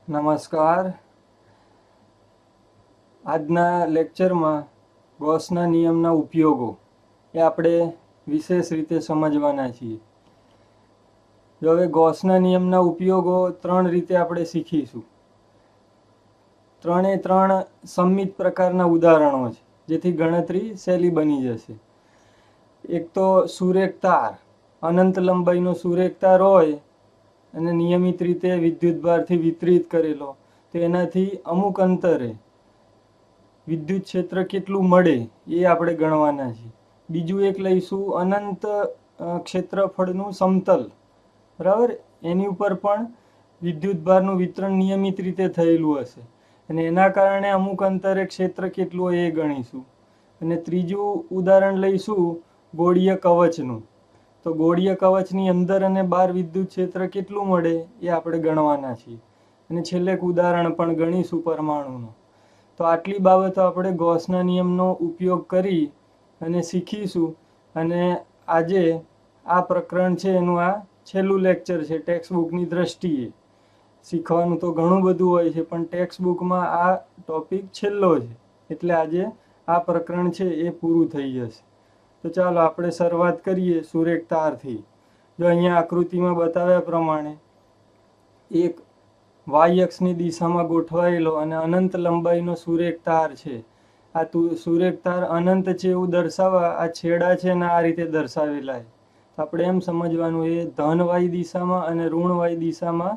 નમસ્કાર. આજના લેક્ચરમાં ગોસના નિયમના ઉપયોગો એ આપણે વિશેષ રીતે સમજવાના છીએ. જો હવે ગોસના નિયમના ઉપયોગો 3 રીતે આપણે શીખીશું. ત્રણે ત્રણ સંમિત પ્રકારના ઉદાહરણો છે, જેથી ગણતરી સહેલી બની જશે. એક તો સુરેખ તાર, અનંત લંબાઈનો સુરેખ તાર હોય અને નિયમિત રીતે વિદ્યુતભારથી વિતરિત કરેલો, તો એનાથી અમુક અંતરે વિદ્યુત ક્ષેત્ર કેટલું મળે એ આપણે ગણવાના છે. બીજું એક લઈશું અનંત ક્ષેત્રફળનું સમતલ, બરાબર. એની ઉપર પણ વિદ્યુતભારનું વિતરણ નિયમિત રીતે થયેલું હશે અને એના કારણે અમુક અંતરે ક્ષેત્ર કેટલું હોય એ ગણીશું. અને ત્રીજું ઉદાહરણ લઈશું ગોળીય કવચનું. તો ગોળીય કવચની અંદર અને બહાર વિદ્યુત ક્ષેત્ર કેટલું મળે એ આપણે ગણવાના છીએ. અને છેલ્લે એક ઉદાહરણ પણ ગણીશું પરમાણુનું. તો આટલી બાબતો આપણે ગોસના નિયમનો ઉપયોગ કરી અને શીખીશું. અને આજે આ પ્રકરણ છે એનું આ છેલ્લું લેક્ચર છે. ટેક્સ્ટ બુકની દ્રષ્ટિએ શીખવાનું તો ઘણું બધું હોય છે, પણ ટેક્સ્ટ બુકમાં આ ટોપિક છેલ્લો છે, એટલે આજે આ પ્રકરણ છે એ પૂરું થઈ જશે. તો ચાલો આપણે શરૂઆત કરીએ સુરેખ તારથી. જો અહીંયા આકૃતિમાં બતાવ્યા પ્રમાણે એક વાય અક્ષની દિશામાં ગોઠવાયેલો અને અનંત લંબાઈનો સુરેખ તાર છે. આ સુરેખ તાર અનંત છે એવું દર્શાવવા આ છેડા છે ને આ રીતે દર્શાવેલા છે. તો આપણે એમ સમજવાનું એ ધન વાય દિશામાં અને ઋણ વાય દિશામાં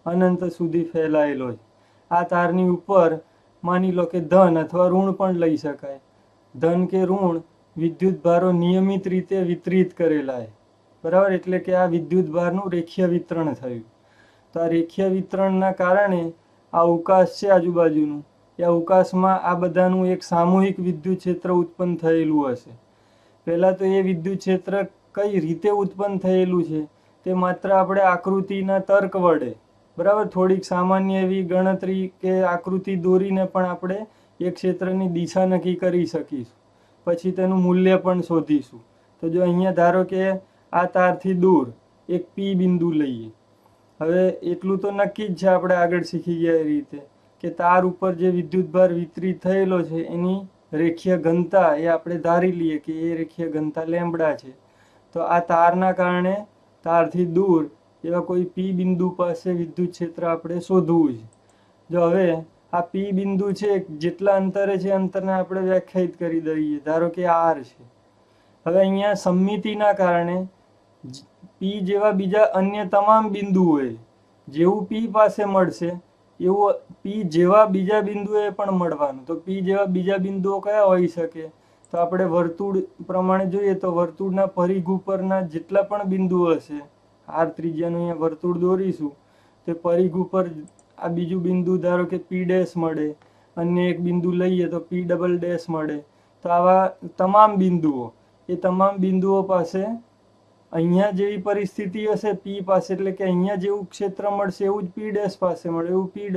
અનંત સુધી ફેલાયેલો છે. આ તારની ઉપર માની લો કે ધન અથવા ઋણ પણ લઈ શકાય. ધન કે ઋણ વિદ્યુત ભારો નિયમિત રીતે વિતરિત કરેલા છે, બરાબર. એટલે કે આ વિદ્યુત ભારનું રેખીય વિતરણ થયું. તો આ રેખીય વિતરણના કારણે આ અવકાશ છે આજુબાજુનું, એ અવકાશમાં આ બધાનું એક સામૂહિક વિદ્યુત ક્ષેત્ર ઉત્પન્ન થયેલું હશે. પહેલાં તો એ વિદ્યુત ક્ષેત્ર કઈ રીતે ઉત્પન્ન થયેલું છે તે માત્ર આપણે આકૃતિના તર્ક વડે, બરાબર, થોડીક સામાન્ય એવી ગણતરી કે આકૃતિ દોરીને પણ આપણે એ ક્ષેત્રની દિશા નક્કી કરી શકીશું. પછી તેનું મૂલ્ય પણ શોધીશું. તો જો અહીંયા ધારો કે આ તારથી દૂર એક પી બિંદુ લઈએ. હવે એટલું તો નક્કી જ છે, આપણે આગળ શીખી ગયા એ રીતે, કે તાર ઉપર જે વિદ્યુતભાર વિતરિત થયેલો છે એની રેખીય ઘનતા એ આપણે ધારી લઈએ કે એ રેખીય ઘનતા લેમ્બડા છે. તો આ તારના કારણે તારથી દૂર એવા કોઈ પી બિંદુ પાસે વિદ્યુત ક્ષેત્ર આપણે શોધવું છે. જો હવે આ પી બિંદુ છે જેટલા અંતરે છે અંતરને આપણે વ્યાખ્યાયિત કરી દઈએ. ધારો કે આર છે. હવે અહીંયા સમમિતિના કારણે પી જેવા બીજા અન્ય તમામ બિંદુઓએ જેવું પી પાસે મળશે એવું પી જેવા બીજા બિંદુએ પણ મળવાનું. તો પી જેવા બીજા બિંદુઓ કયા હોઈ શકે? તો આપણે વર્તુળ પ્રમાણે જોઈએ તો વર્તુળના પરિઘ ઉપરના જેટલા પણ બિંદુઓ હશે, આર ત્રિજ્યાનું અહીંયા વર્તુળ દોરીશું, તે પરિઘ ઉપર આ બીજું બિંદુ ધારો કે પી ડેશ મળે, અન્ય એક બિંદુ લઈએ તો પી ડબલ ડેશ મળે. તો આવા તમામ બિંદુઓ, એ તમામ બિંદુઓ પાસે અહીંયા જેવી પરિસ્થિતિ હશે પી પાસે, એટલે કે અહીંયા જેવું ક્ષેત્ર મળશે એવું જ પી ડેશ પાસે મળે. એવું પી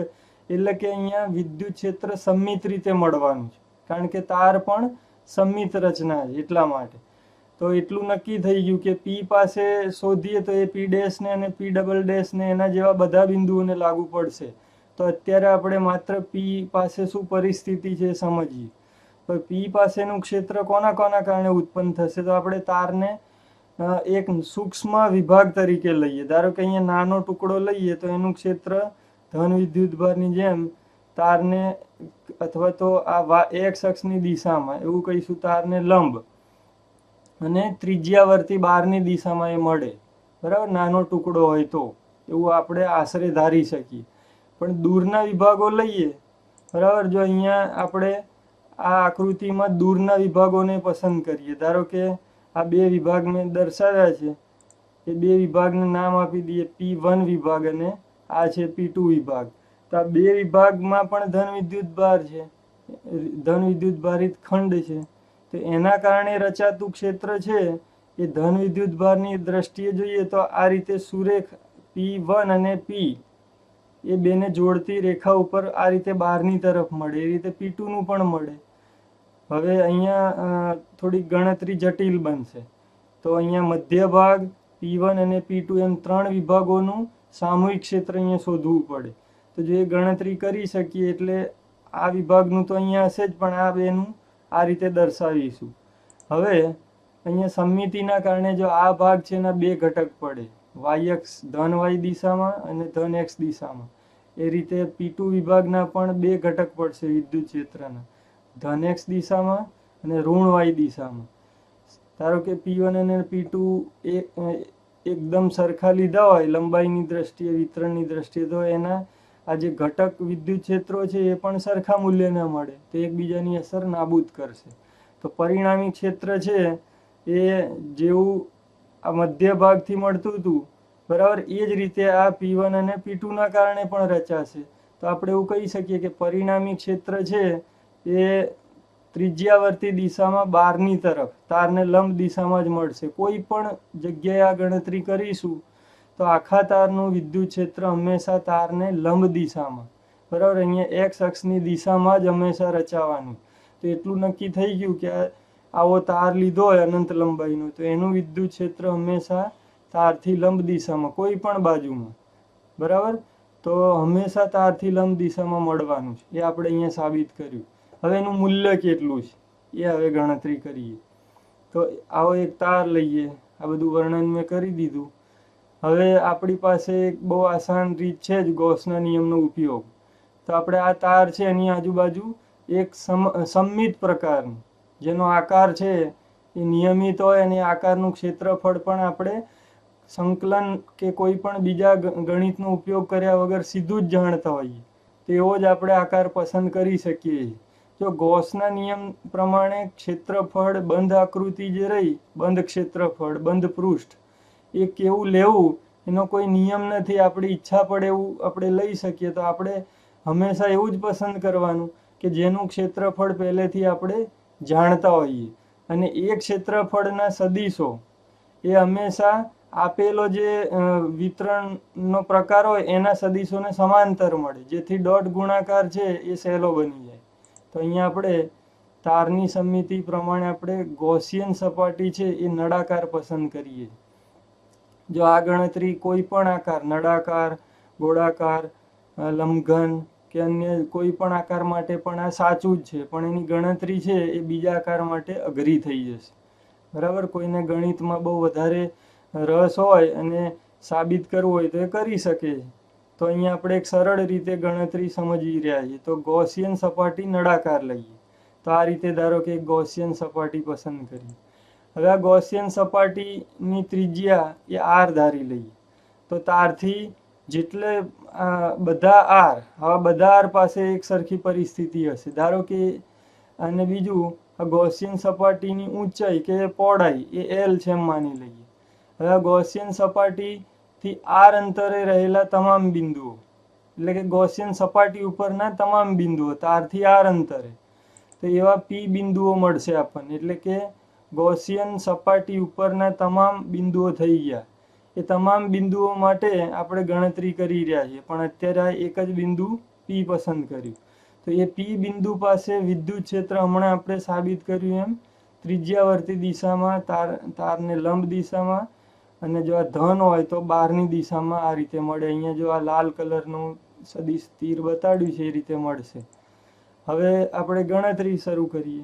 એટલે કે અહીંયા વિદ્યુત ક્ષેત્ર સંમિત રીતે મળવાનું છે, કારણ કે તાર પણ સંમિત રચના છે એટલા માટે. તો એટલું નક્કી થઈ ગયું કે પી પાસે શોધીએ તો એ પી ડેશ ને અને પી ડબલ ડેશ ને એના જેવા બધા બિંદુઓને લાગુ પડશે. તો અત્યારે આપણે માત્ર પી પાસે શું પરિસ્થિતિ છે સમજીએ. તો પી પાસેનું ક્ષેત્ર કોના કોના કારણે ઉત્પન્ન થશે? તો આપણે તારને એક સૂક્ષ્મ વિભાગ તરીકે લઈએ. ધારો કે અહીંયા નાનો ટુકડો લઈએ તો એનું ક્ષેત્ર ધન વિદ્યુતભારની જેમ તારને, અથવા તો આ એક્સ અક્ષની દિશામાં એવું કહીશું, તારને લંબ અને ત્રિજ્યાવર્તી બહારની દિશામાં એ મળે, બરાબર. નાનો ટુકડો હોય તો એવું આપણે આશરે ધારી શકીએ. પણ દૂરના વિભાગો લઈએ, બરાબર. જો અહીંયા આપણે આ આકૃતિમાં દૂરના વિભાગોને પસંદ કરીએ. ધારો કે આ બે વિભાગ મેં દર્શાવ્યા છે, એ બે વિભાગને નામ આપી દઈએ P1 વિભાગ અને આ છે P2 વિભાગ. તો આ બે વિભાગમાં પણ ધન વિદ્યુતભાર છે, ધન વિદ્યુતભારિત ખંડ છે. તો એના કારણે રચાતું ક્ષેત્ર છે એ ધન વિદ્યુતભારની દ્રષ્ટિએ જોઈએ તો આ રીતે સુરેખ P1 અને P એ બેને જોડતી રેખા ઉપર આ રીતે બહારની તરફ મળે. એ રીતે P2 નું પણ મળે. હવે અહીંયા થોડીક ગણતરી જટિલ બનશે. તો અહીંયા મધ્ય ભાગ P1 અને P2 એમ 3 વિભાગોનું સામૂહિક ક્ષેત્ર અહીંયા શોધવું પડે. તો જો એ ગણતરી કરી શકીએ એટલે આ વિભાગનું તો અહીંયા હશે જ, પણ આ બેનું આ રીતે દર્શાવીશું. હવે અહીંયા સમમિતિના કારણે જો આ ભાગ છે એના બે ઘટક પડે, વાયએક્સ ધન વાય દિશામાં અને ધન એક્સ દિશામાં. એ રીતે P2 વિભાગના પણ બે ઘટક પડશે વિદ્યુત ક્ષેત્રના, ધન એક્સ દિશામાં અને ઋણ વાય દિશામાં. ધારો કે P1 અને P2 એકદમ સરખા લીધા હોય લંબાઈની દ્રષ્ટિએ, વિતરણની દ્રષ્ટિએ, તો એના આ જે ઘટક વિદ્યુત ક્ષેત્રો છે એ પણ સરખા મૂલ્યના મળે, તો એકબીજાની અસર નાબૂદ કરશે. તો પરિણામી ક્ષેત્ર છે એ જેવું આ મધ્ય ભાગથી મળતું હતું બરાબર, એ જ રીતે આ P1 અને P2 ના કારણે પણ રચાશે. તો આપણે એવું કહી શકીએ કે પરિણામી ક્ષેત્ર છે એ ત્રિજ્યાવર્તી દિશામાં બહારની તરફ તારને લંબ દિશામાં જ મળશે. કોઈ પણ જગ્યાએ આ ગણતરી કરીશું તો આખા તારનું વિદ્યુત ક્ષેત્ર હંમેશા તારને લંબ દિશામાં, બરાબર, અહીંયા એક્સ અક્ષની દિશામાં જ હંમેશા રચાવાનું. તો એટલું નક્કી થઈ ગયું કે આવો તાર લીધો હોય અનંત લંબાઈનો, તો એનું વિદ્યુત ક્ષેત્ર હંમેશા તારથી લંબ દિશામાં કોઈ પણ બાજુમાં, બરાબર, તો હંમેશા તારથી લંબ દિશામાં મળવાનું છે. એ આપણે અહીંયા સાબિત કર્યું. હવે એનું મૂલ્ય કેટલું છે એ હવે ગણતરી કરીએ. તો આવો એક તાર લઈએ, આ બધું વર્ણન મેં કરી દીધું. હવે આપણી પાસે એક બહુ આસાન રીત છે જ ગૌસના નિયમનો ઉપયોગ. તો આપણે આ તાર છે એની આજુબાજુ એક સમમિત પ્રકારનું, જેનો આકાર છે એ નિયમિત હોય અને આકારનું ક્ષેત્રફળ પણ આપણે સંકલન કે કોઈ પણ બીજા ગણિતનો ઉપયોગ કર્યા વગર સીધું જ જાણતા હોઈએ, તેવો જ આપણે આકાર પસંદ કરી શકીએ. જો ગૌસના નિયમ પ્રમાણે ક્ષેત્રફળ બંધ આકૃતિ જે રહી, બંધ ક્ષેત્રફળ, બંધ પૃષ્ઠ, એ કેવું લેવું એનો કોઈ નિયમ નથી. આપણી ઈચ્છા પડે એવું આપણે લઈ શકીએ. તો આપણે હંમેશા એવું જ પસંદ કરવાનું કે જેનું ક્ષેત્રફળ પહેલેથી આપણે જાણતા હોઈએ, અને એ ક્ષેત્રફળના સદિશો એ હંમેશા આપેલો જે વિતરણનો પ્રકાર હોય એના સદિશોને સમાંતર મળે, જેથી ડોટ ગુણાકાર છે એ સહેલો બની જાય. તો અહીંયા આપણે તારની સમમિતિ પ્રમાણે આપણે ગૌસિયન સપાટી છે એ નળાકાર પસંદ કરીએ. જો આ ગણતરી કોઈ પણ આકાર, નળાકાર, ગોળાકાર, લંબઘન કે અન્ય કોઈ પણ આકાર માટે પણ આ સાચું જ છે, પણ એની ગણતરી છે એ બીજા આકાર માટે અઘરી થઈ જશે, બરાબર. કોઈને ગણિતમાં બહુ વધારે રસ હોય અને સાબિત કરવું હોય તો એ કરી શકે. તો અહીંયા આપણે એક સરળ રીતે ગણતરી સમજી રહ્યા છીએ. તો ગૌસિયન સપાટી નળાકાર લઈએ. તો આ રીતે ધારો કે ગૌસિયન સપાટી પસંદ કરીએ. હવે આ ગૌસિયન સપાટીની ત્રિજ્યા એ આર ધારી લઈએ. તો તારથી જેટલે બધા આર, આવા બધા આર પાસે એક સરખી પરિસ્થિતિ હશે. ધારો કે અને બીજું આ ગૌસિયન સપાટીની ઊંચાઈ કે પહોળાઈ એ એલ છે એમ માની લઈએ. હવે આ ગૌસિયન સપાટીથી આર અંતરે રહેલા તમામ બિંદુઓ, એટલે કે ગૌસિયન સપાટી ઉપરના તમામ બિંદુઓ તારથી આર અંતરે, તો એવા પી બિંદુઓ મળશે આપણને. એટલે કે ગૌસિયન સપાટી ઉપરના તમામ બિંદુઓ થઈ ગયા. એ તમામ બિંદુઓ માટે આપણે ગણતરી કરી રહ્યા છીએ, પણ અત્યારે એક જ બિંદુ પી પસંદ કર્યું. તો એ પી બિંદુ પાસે વિદ્યુત ક્ષેત્ર હમણાં આપણે સાબિત કર્યું એમ ત્રિજ્યાવર્તી દિશામાં, તારને લંબ દિશામાં, અને જો આ ધન હોય તો બહારની દિશામાં આ રીતે મળે. અહીંયા જો આ લાલ કલરનું સદિશ તીર બતાડ્યું છે એ રીતે મળશે. હવે આપણે ગણતરી શરૂ કરીએ.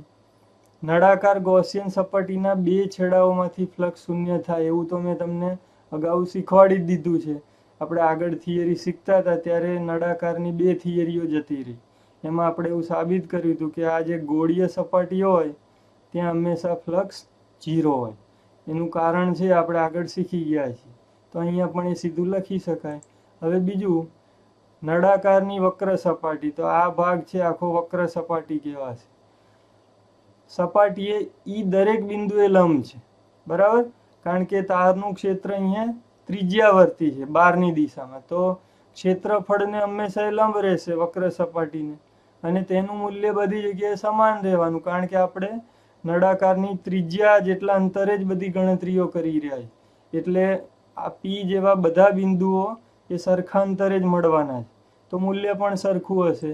નળાકાર ગૌસિયન સપાટીના બે છેડાઓમાંથી ફ્લક્સ શૂન્ય થાય એવું તો મેં તમને અગાઉ શીખવાડી જ દીધું છે. આપણે આગળ થિયરી શીખતા હતા ત્યારે નળાકારની બે થિયરીઓ જતી રહી. એમાં આપણે એવું સાબિત કર્યું હતું કે આ જે ગોળીય સપાટી હોય ત્યાં હંમેશા ફ્લક્સ 0 હોય. એનું કારણ છે આપણે આગળ શીખી ગયા છીએ. તો અહીંયા પણ એ સીધું લખી શકાય. હવે બીજું, નળાકારની વક્ર સપાટી. તો આ ભાગ છે આખો વક્ર સપાટી કહેવાશે. સપાટીએ ઈ દરેક બિંદુએ લંબ છે, બરાબર, કારણ કે તારનું ક્ષેત્ર અહીંયા ત્રિજ્યાવર્તી છે બહારની દિશામાં. તો ક્ષેત્રફળને હંમેશા લંબ રહેશે વક્ર સપાટીને, અને તેનું મૂલ્ય બધી જગ્યાએ સમાન રહેવાનું, કારણ કે આપણે નળાકારની ત્રિજ્યા જેટલા અંતરે જ બધી ગણતરીઓ કરી રહ્યા છે. એટલે આ પી જેવા બધા બિંદુઓ એ સરખા અંતરે જ મળવાના છે, તો મૂલ્ય પણ સરખું હશે.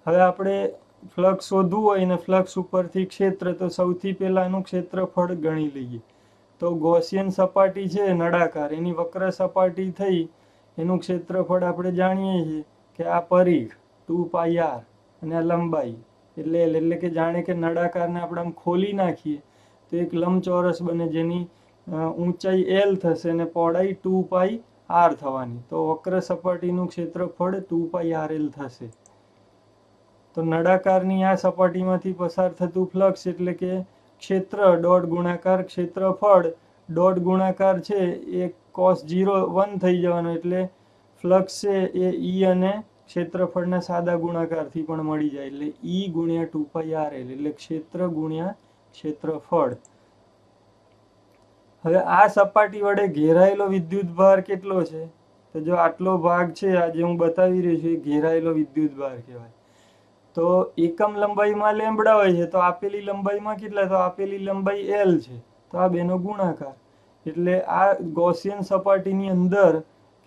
હવે આપણે ફ્લક્સ શોધવું હોય ને ફ્લક્સ ઉપરથી ક્ષેત્ર, તો સૌથી પહેલા એનું ક્ષેત્રફળ ગણી લઈએ. તો ગૌસિયન સપાટી છે નળાકાર, એની વક્ર સપાટી થઈ એનું ક્ષેત્રફળ આપણે જાણીએ છીએ કે આ પરિઘ 2πr અને આ લંબાઈ એટલે L, એટલે કે જાણે કે નળાકારને આપણે આમ ખોલી નાખીએ તો એક લંબચોરસ બને જેની ઊંચાઈ L થશે અને પહોળાઈ 2πr થવાની. તો વક્ર સપાટીનું ક્ષેત્રફળ 2πrl થશે. તો નળાકારની આ સપાટીમાંથી પસાર થતું ફ્લક્સ એટલે કે ક્ષેત્ર ડોટ ગુણાકાર ક્ષેત્રફળ ડોટ ગુણાકાર છે એ cos 1 થઈ જવાનું, એટલે ફ્લક્સ છે એ E અને ક્ષેત્રફળના સાદા ગુણાકારથી પણ મળી જાય, એટલે E ગુણ્યા 2πrl એટલે ક્ષેત્ર ગુણ્યા ક્ષેત્રફળ. હવે આ સપાટી વડે ઘેરાયેલો વિદ્યુત ભાર કેટલો છે? તો જો આટલો ભાગ છે આ જે હું બતાવી રહ્યો છું એ ઘેરાયેલો વિદ્યુત ભાર કહેવાય. તો એકમ લંબાઈમાં લેમ્બડા હોય છે, તો આપેલી લંબાઈમાં કેટલા? તો આપેલી લંબાઈ L છે, તો આ બેનો ગુણાકાર, એટલે આ ગૌસિયન સપાટીની અંદર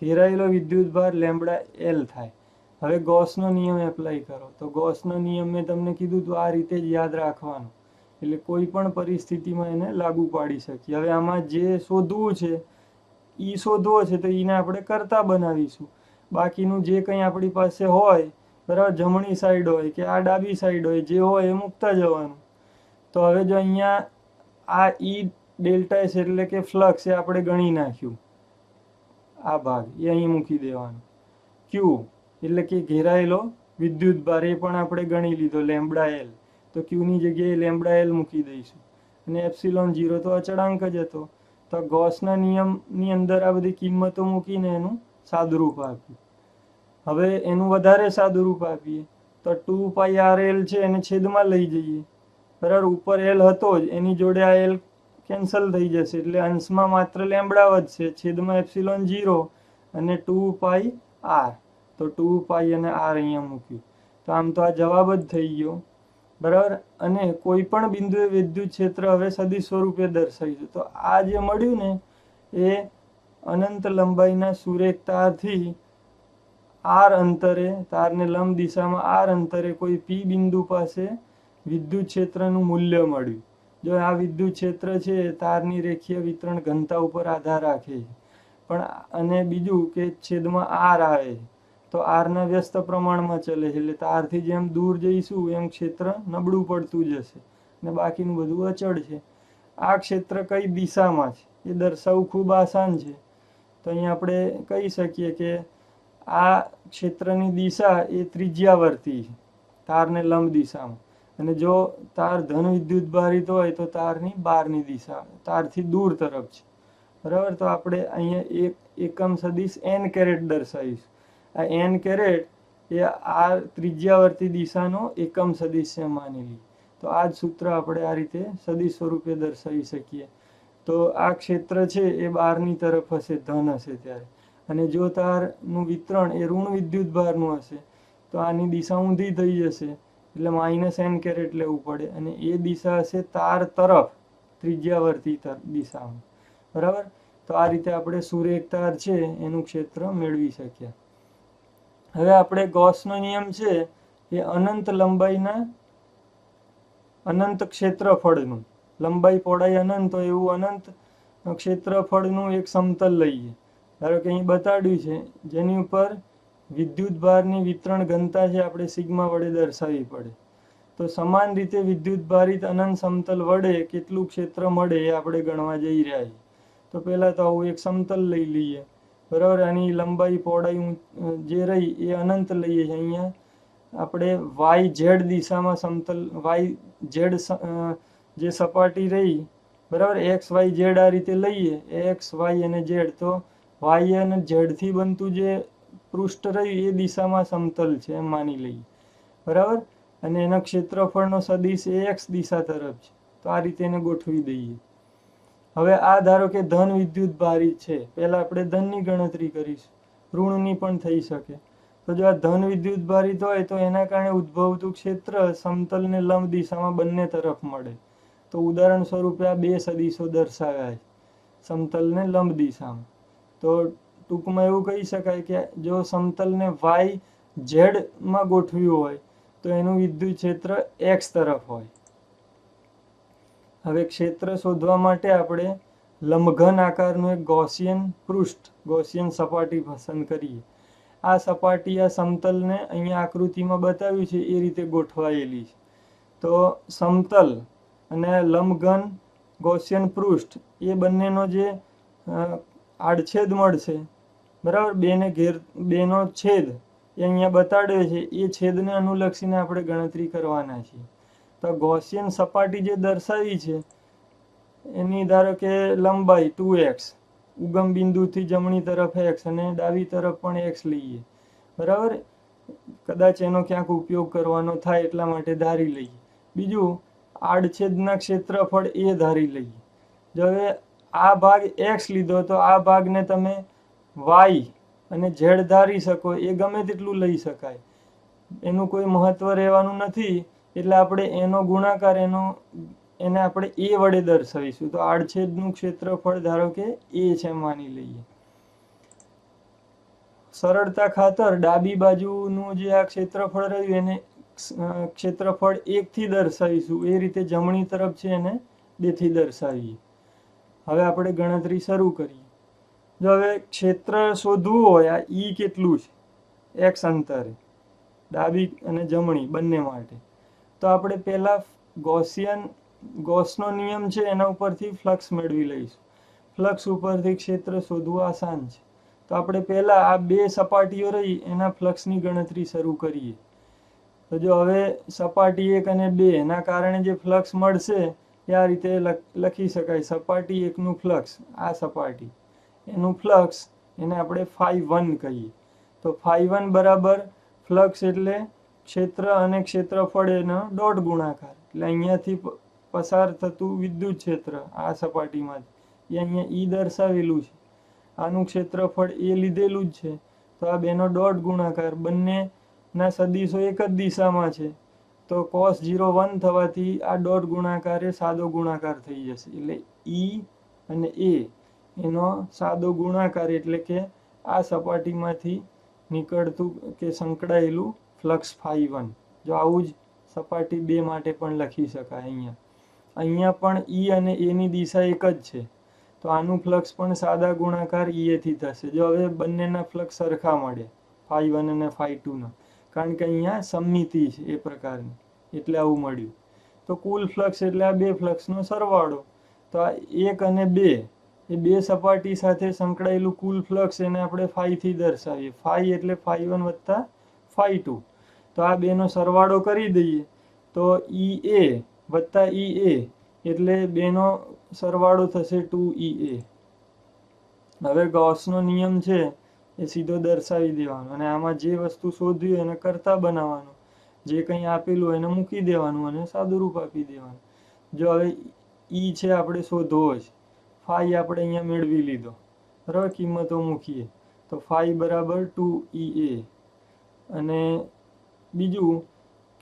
ઘેરાયેલો વિદ્યુત ભાર લેમ્બડા L થાય. હવે ગૌસનો નિયમ એપ્લાય કરો. તો ગૌસનો નિયમ મેં તમને કીધું તો આ રીતે જ યાદ રાખવાનું, એટલે કોઈ પણ પરિસ્થિતિમાં એને લાગુ પાડી શકીએ. હવે આમાં જે શોધવું છે ઈ શોધવો છે તો એને આપણે કરતા બનાવીશું. બાકીનું જે કંઈ આપણી પાસે હોય, બરાબર, જમણી સાઈડ હોય કે આ ડાબી સાઈડ હોય, જે હોય એ મૂકતા જવાનું. તો હવે જો અહીંયા આ ઈ ડેલ્ટા એસ એટલે કે ફ્લક્સ એ આપણે ગણી નાખ્યું, આ ભાગ એ અહીં મૂકી દેવાનો. ક્યુ એટલે કે ઘેરાયેલો વિદ્યુત ભાર એ પણ આપણે ગણી લીધો લેમ્બડા એલ, તો ક્યુની જગ્યાએ લેમ્બડા એલ મૂકી દઈશું. અને એપ્સિલોન 0 તો અચળાંક જ હતો. તો ગૌસના નિયમની અંદર આ બધી કિંમતો મૂકીને એનું સાદુરૂપ આપ્યું. હવે એનું વધારે સાદુરૂપ આપીએ તો 2πrl છે એને છેદમાં લઈ જઈએ, બરાબર, ઉપર L હતો જ એની જોડે આ L કેન્સલ થઈ જશે, એટલે અંશમાં માત્ર લેમ્બડા વધશે, છેદમાં એપ્સિલોન 0 અને 2πr, તો 2π અને r અહીંયા મૂક્યું. તો આમ તો આ જવાબ જ થઈ ગયો, બરાબર. અને કોઈ પણ બિંદુએ વિદ્યુત ક્ષેત્ર હવે સદિશ સ્વરૂપે દર્શાવીશું. તો આ જે મળ્યું ને એ અનંત લંબાઈના સુરેખ તારથી r અંતરે, તારને લંબ દિશામાં r અંતરે કોઈ p બિંદુ પાસે વિદ્યુત ક્ષેત્રનું મૂલ્ય મળ્યું. જો આ વિદ્યુત ક્ષેત્ર છે તારની રેખીય વિતરણ ઘનતા ઉપર આધાર રાખે છે, પણ અને બીજું કે છેદમાં r આવે છે, તો r ના વ્યસ્ત પ્રમાણમાં ચલે છે, એટલે તારથી જેમ દૂર જઈશું એમ ક્ષેત્ર નબળું પડતું જશે અને બાકીનું બધું અચળ છે. આ ક્ષેત્ર કઈ દિશામાં છે એ દર્શાવવું ખૂબ આસાન છે. તો અહીં આપણે કહી શકીએ કે આ ક્ષેત્રની દિશા એ ત્રિજ્યાવર્તી છે તારને લંબ દિશામાં, અને જો તાર ધન વિદ્યુત ભારિત હોય તો તારની બહારની દિશા તારથી દૂર તરફ છે, બરાબર. તો આપણે અહીંયા એક એકમ સદિશ n કેરેટ દર્શાવીશું. આ n કેરેટ એ આ ત્રિજ્યાવર્તી દિશાનો એકમ સદિશ છે માની લઈએ. તો આ જ સૂત્ર આપણે આ રીતે સદિશ સ્વરૂપે દર્શાવી શકીએ. તો આ ક્ષેત્ર છે એ બહારની તરફ હશે, ધન હશે ત્યારે, અને જો તારનું વિતરણ એ ઋણ વિદ્યુત ભારનું હશે તો આની દિશા ઊંધી થઈ જશે, એટલે -n કેરેટ લેવું પડે, અને એ દિશા હશે તાર તરફ ત્રિજ્યાવર્તી દિશામાં, બરાબર. તો આ રીતે આપણે સુરેખ તાર છે એનું ક્ષેત્ર મેળવી શક્યા. હવે આપણે ગૌસનો નિયમ છે એ અનંત લંબાઈના અનંત ક્ષેત્રફળનું, લંબાઈ પહોળાઈ અનંત હોય એવું અનંત ક્ષેત્રફળનું એક સમતલ લઈએ. ધારો કે અહીં બતાડ્યું છે જેની ઉપર વિદ્યુત ભારની વિતરણ ઘનતા છે આપણે સિગ્મા વડે દર્શાવવી પડે. તો સમાન રીતે વિદ્યુત ભારિત અનંત સમતલ વડે કેટલું ક્ષેત્ર મળે એ આપણે ગણવા જઈ રહ્યા છીએ. તો પહેલા તો આવું એક સમતલ લઈ લઈએ, બરાબર. આની લંબાઈ પહોળાઈ જે રહી એ અનંત લઈએ છીએ. અહીંયા આપણે YZ દિશામાં સમતલ YZ જે સપાટી રહી, બરાબર, XYZ આ રીતે લઈએ, X Y અને Z. તો Y અને Z થી બનતું જે પૃષ્ઠ રહ્યું એ દિશામાં સમતલ છે એમ માની લઈએ, બરાબર. અને એના ક્ષેત્રફળનો સદિશ એ X દિશા તરફ છે, તો આ રીતે એને ગોઠવી દઈએ. હવે આ ધારો કે ધન વિદ્યુત ભારિત છે, પહેલા આપણે ધનની ગણતરી કરીશું, ઋણની પણ થઈ શકે. તો જો આ ધન વિદ્યુત ભારિત હોય તો એના કારણે ઉદ્ભવતું ક્ષેત્ર સમતલને લંબ દિશામાં બંને તરફ મળે. તો ઉદાહરણ સ્વરૂપે આ બે સદિશો દર્શાવ્યા છે સમતલને લંબ દિશામાં. તો ટૂંકમાં એવું કહી શકાય કે જો સમતલને YZ માં ગોઠવ્યું હોય તો એનું વિદ્યુત ક્ષેત્ર X તરફ હોય. હવે ક્ષેત્ર શોધવા માટે આપણે લંબઘન આકારનું એક ગૌસિયન પૃષ્ઠ, ગૌસિયન સપાટી પસંદ કરીએ. આ સપાટી આ સમતલને અહીંયા આકૃતિમાં બતાવ્યું છે એ રીતે ગોઠવાયેલી છે. તો સમતલ અને લંબઘન ગૌસિયન પૃષ્ઠ એ બંનેનો જે આડછેદ મળશે, બરાબર, બેનો છેદ એ અહીંયા બતાડ્યો છે. એ છેદને અનુલક્ષીને આપણે ગણતરી કરવાના છીએ. તો ગૌસિયન સપાટી જે દર્શાવી છે એની ધારો કે લંબાઈ 2x, ઉગમ બિંદુથી જમણી તરફ x અને ડાબી તરફ પણ x લઈએ, બરાબર. કદાચ એનો ક્યાંક ઉપયોગ કરવાનો થાય એટલા માટે ધારી લઈએ. બીજું, આડછેદના ક્ષેત્રફળ એ ધારી લઈએ. જો હવે આ ભાગ x લીધો તો આ ભાગને તમે y અને z ધારી શકો, એ ગમે તેટલું લઈ શકાય, એનું કોઈ મહત્વ રહેવાનું નથી. એટલે આપણે એનો ગુણાકાર એને આપણે a વડે દર્શાવીશું. તો આડછેદનું ક્ષેત્રફળ ધારો કે a છે માની લઈએ. સરળતા ખાતર ડાબી બાજુનું જે આ ક્ષેત્રફળ રહ્યું એને ક્ષેત્રફળ 1 થી દર્શાવીશું. એ રીતે જમણી તરફ છે એને 2 થી દર્શાવીએ. હવે આપણે ગણતરી શરૂ કરીએ. જો હવે ક્ષેત્ર શોધવું હોય, આ ઈ કેટલું છે x અંતરે, ડાબી અને જમણી બંને માટે, તો આપણે પહેલા ગૌસનો નિયમ છે એના ઉપરથી ફ્લક્સ મેળવી લઈશું. ફ્લક્સ ઉપરથી ક્ષેત્ર શોધવું આસાન છે. તો આપણે પહેલા આ બે સપાટીઓ રહી એના ફ્લક્સની ગણતરી શરૂ કરીએ. તો જો હવે સપાટી 1 અને 2 ના કારણે જે ફ્લક્સ મળશે એ આ રીતે લખી શકાય. સપાટી 1 નું ફ્લક્સ, આ સપાટી એનું ફ્લક્સ એને આપણે φ1 કહીએ. તો φ1 બરાબર ફ્લક્સ એટલે ક્ષેત્ર અને ક્ષેત્રફળ એનો ડોટ ગુણાકાર. એટલે અહીંયાથી પસાર થતું વિદ્યુત ક્ષેત્ર આ સપાટીમાંથી એ અહીંયા ઈ દર્શાવેલું છે. આનું ક્ષેત્રફળ એ લીધેલું જ છે. તો આ બેનો ડોટ ગુણાકાર, બંનેના સદિશો એક જ દિશામાં છે. તો cos 0 1 થવાથી આ ડોટ ગુણાકાર એ સાદો ગુણાકાર થઈ જશે. એટલે ઈ અને એ એનો સાદો ગુણાકાર, એટલે કે આ સપાટીમાંથી નીકળતું કે સંકળાયેલું ફ્લક્સ φ1. જો આવું જ સપાટી 2 માટે પણ લખી શકાય. અહીંયા પણ ઈ અને એની દિશા એક જ છે. તો આનું ફ્લક્સ પણ સાદા ગુણાકાર ઈ થી થશે. જો હવે બંનેના ફ્લક્સ સરખા મળે, φ1 અને φ2 ના, કારણ કે અહીંયા સમમિતિ છે એ પ્રકારની, એટલે આવું મળ્યું. તો કુલ ફ્લક્સ એટલે આ બે ફ્લક્સનો સરવાળો. તો આ 1 અને 2 એ બે સપાટી સાથે સંકળાયેલું કુલ ફ્લક્સ એને આપણે φ થી દર્શાવીએ. φ એટલે φ1 વત્તા φ2. તો આ બેનો સરવાળો કરી દઈએ તો ઈ એ વત્તા ઈ એ એટલે બેનો સરવાળો થશે 2ea. હવે ગૌસનો નિયમ છે એ સીધો દર્શાવી દેવાનો અને આમાં જે વસ્તુ શોધવી એને કરતા બનાવવાનું. જે કંઈ આપેલું એને મૂકી દેવાનું અને સાદું રૂપ આપી દેવાનું. જો હવે ઈ છે આપણે શોધવો છે, φ આપણે અહીંયા મેળવી લીધો, બરાબર, કિંમતો મૂકીએ તો φ બરાબર 2ea. અને બીજું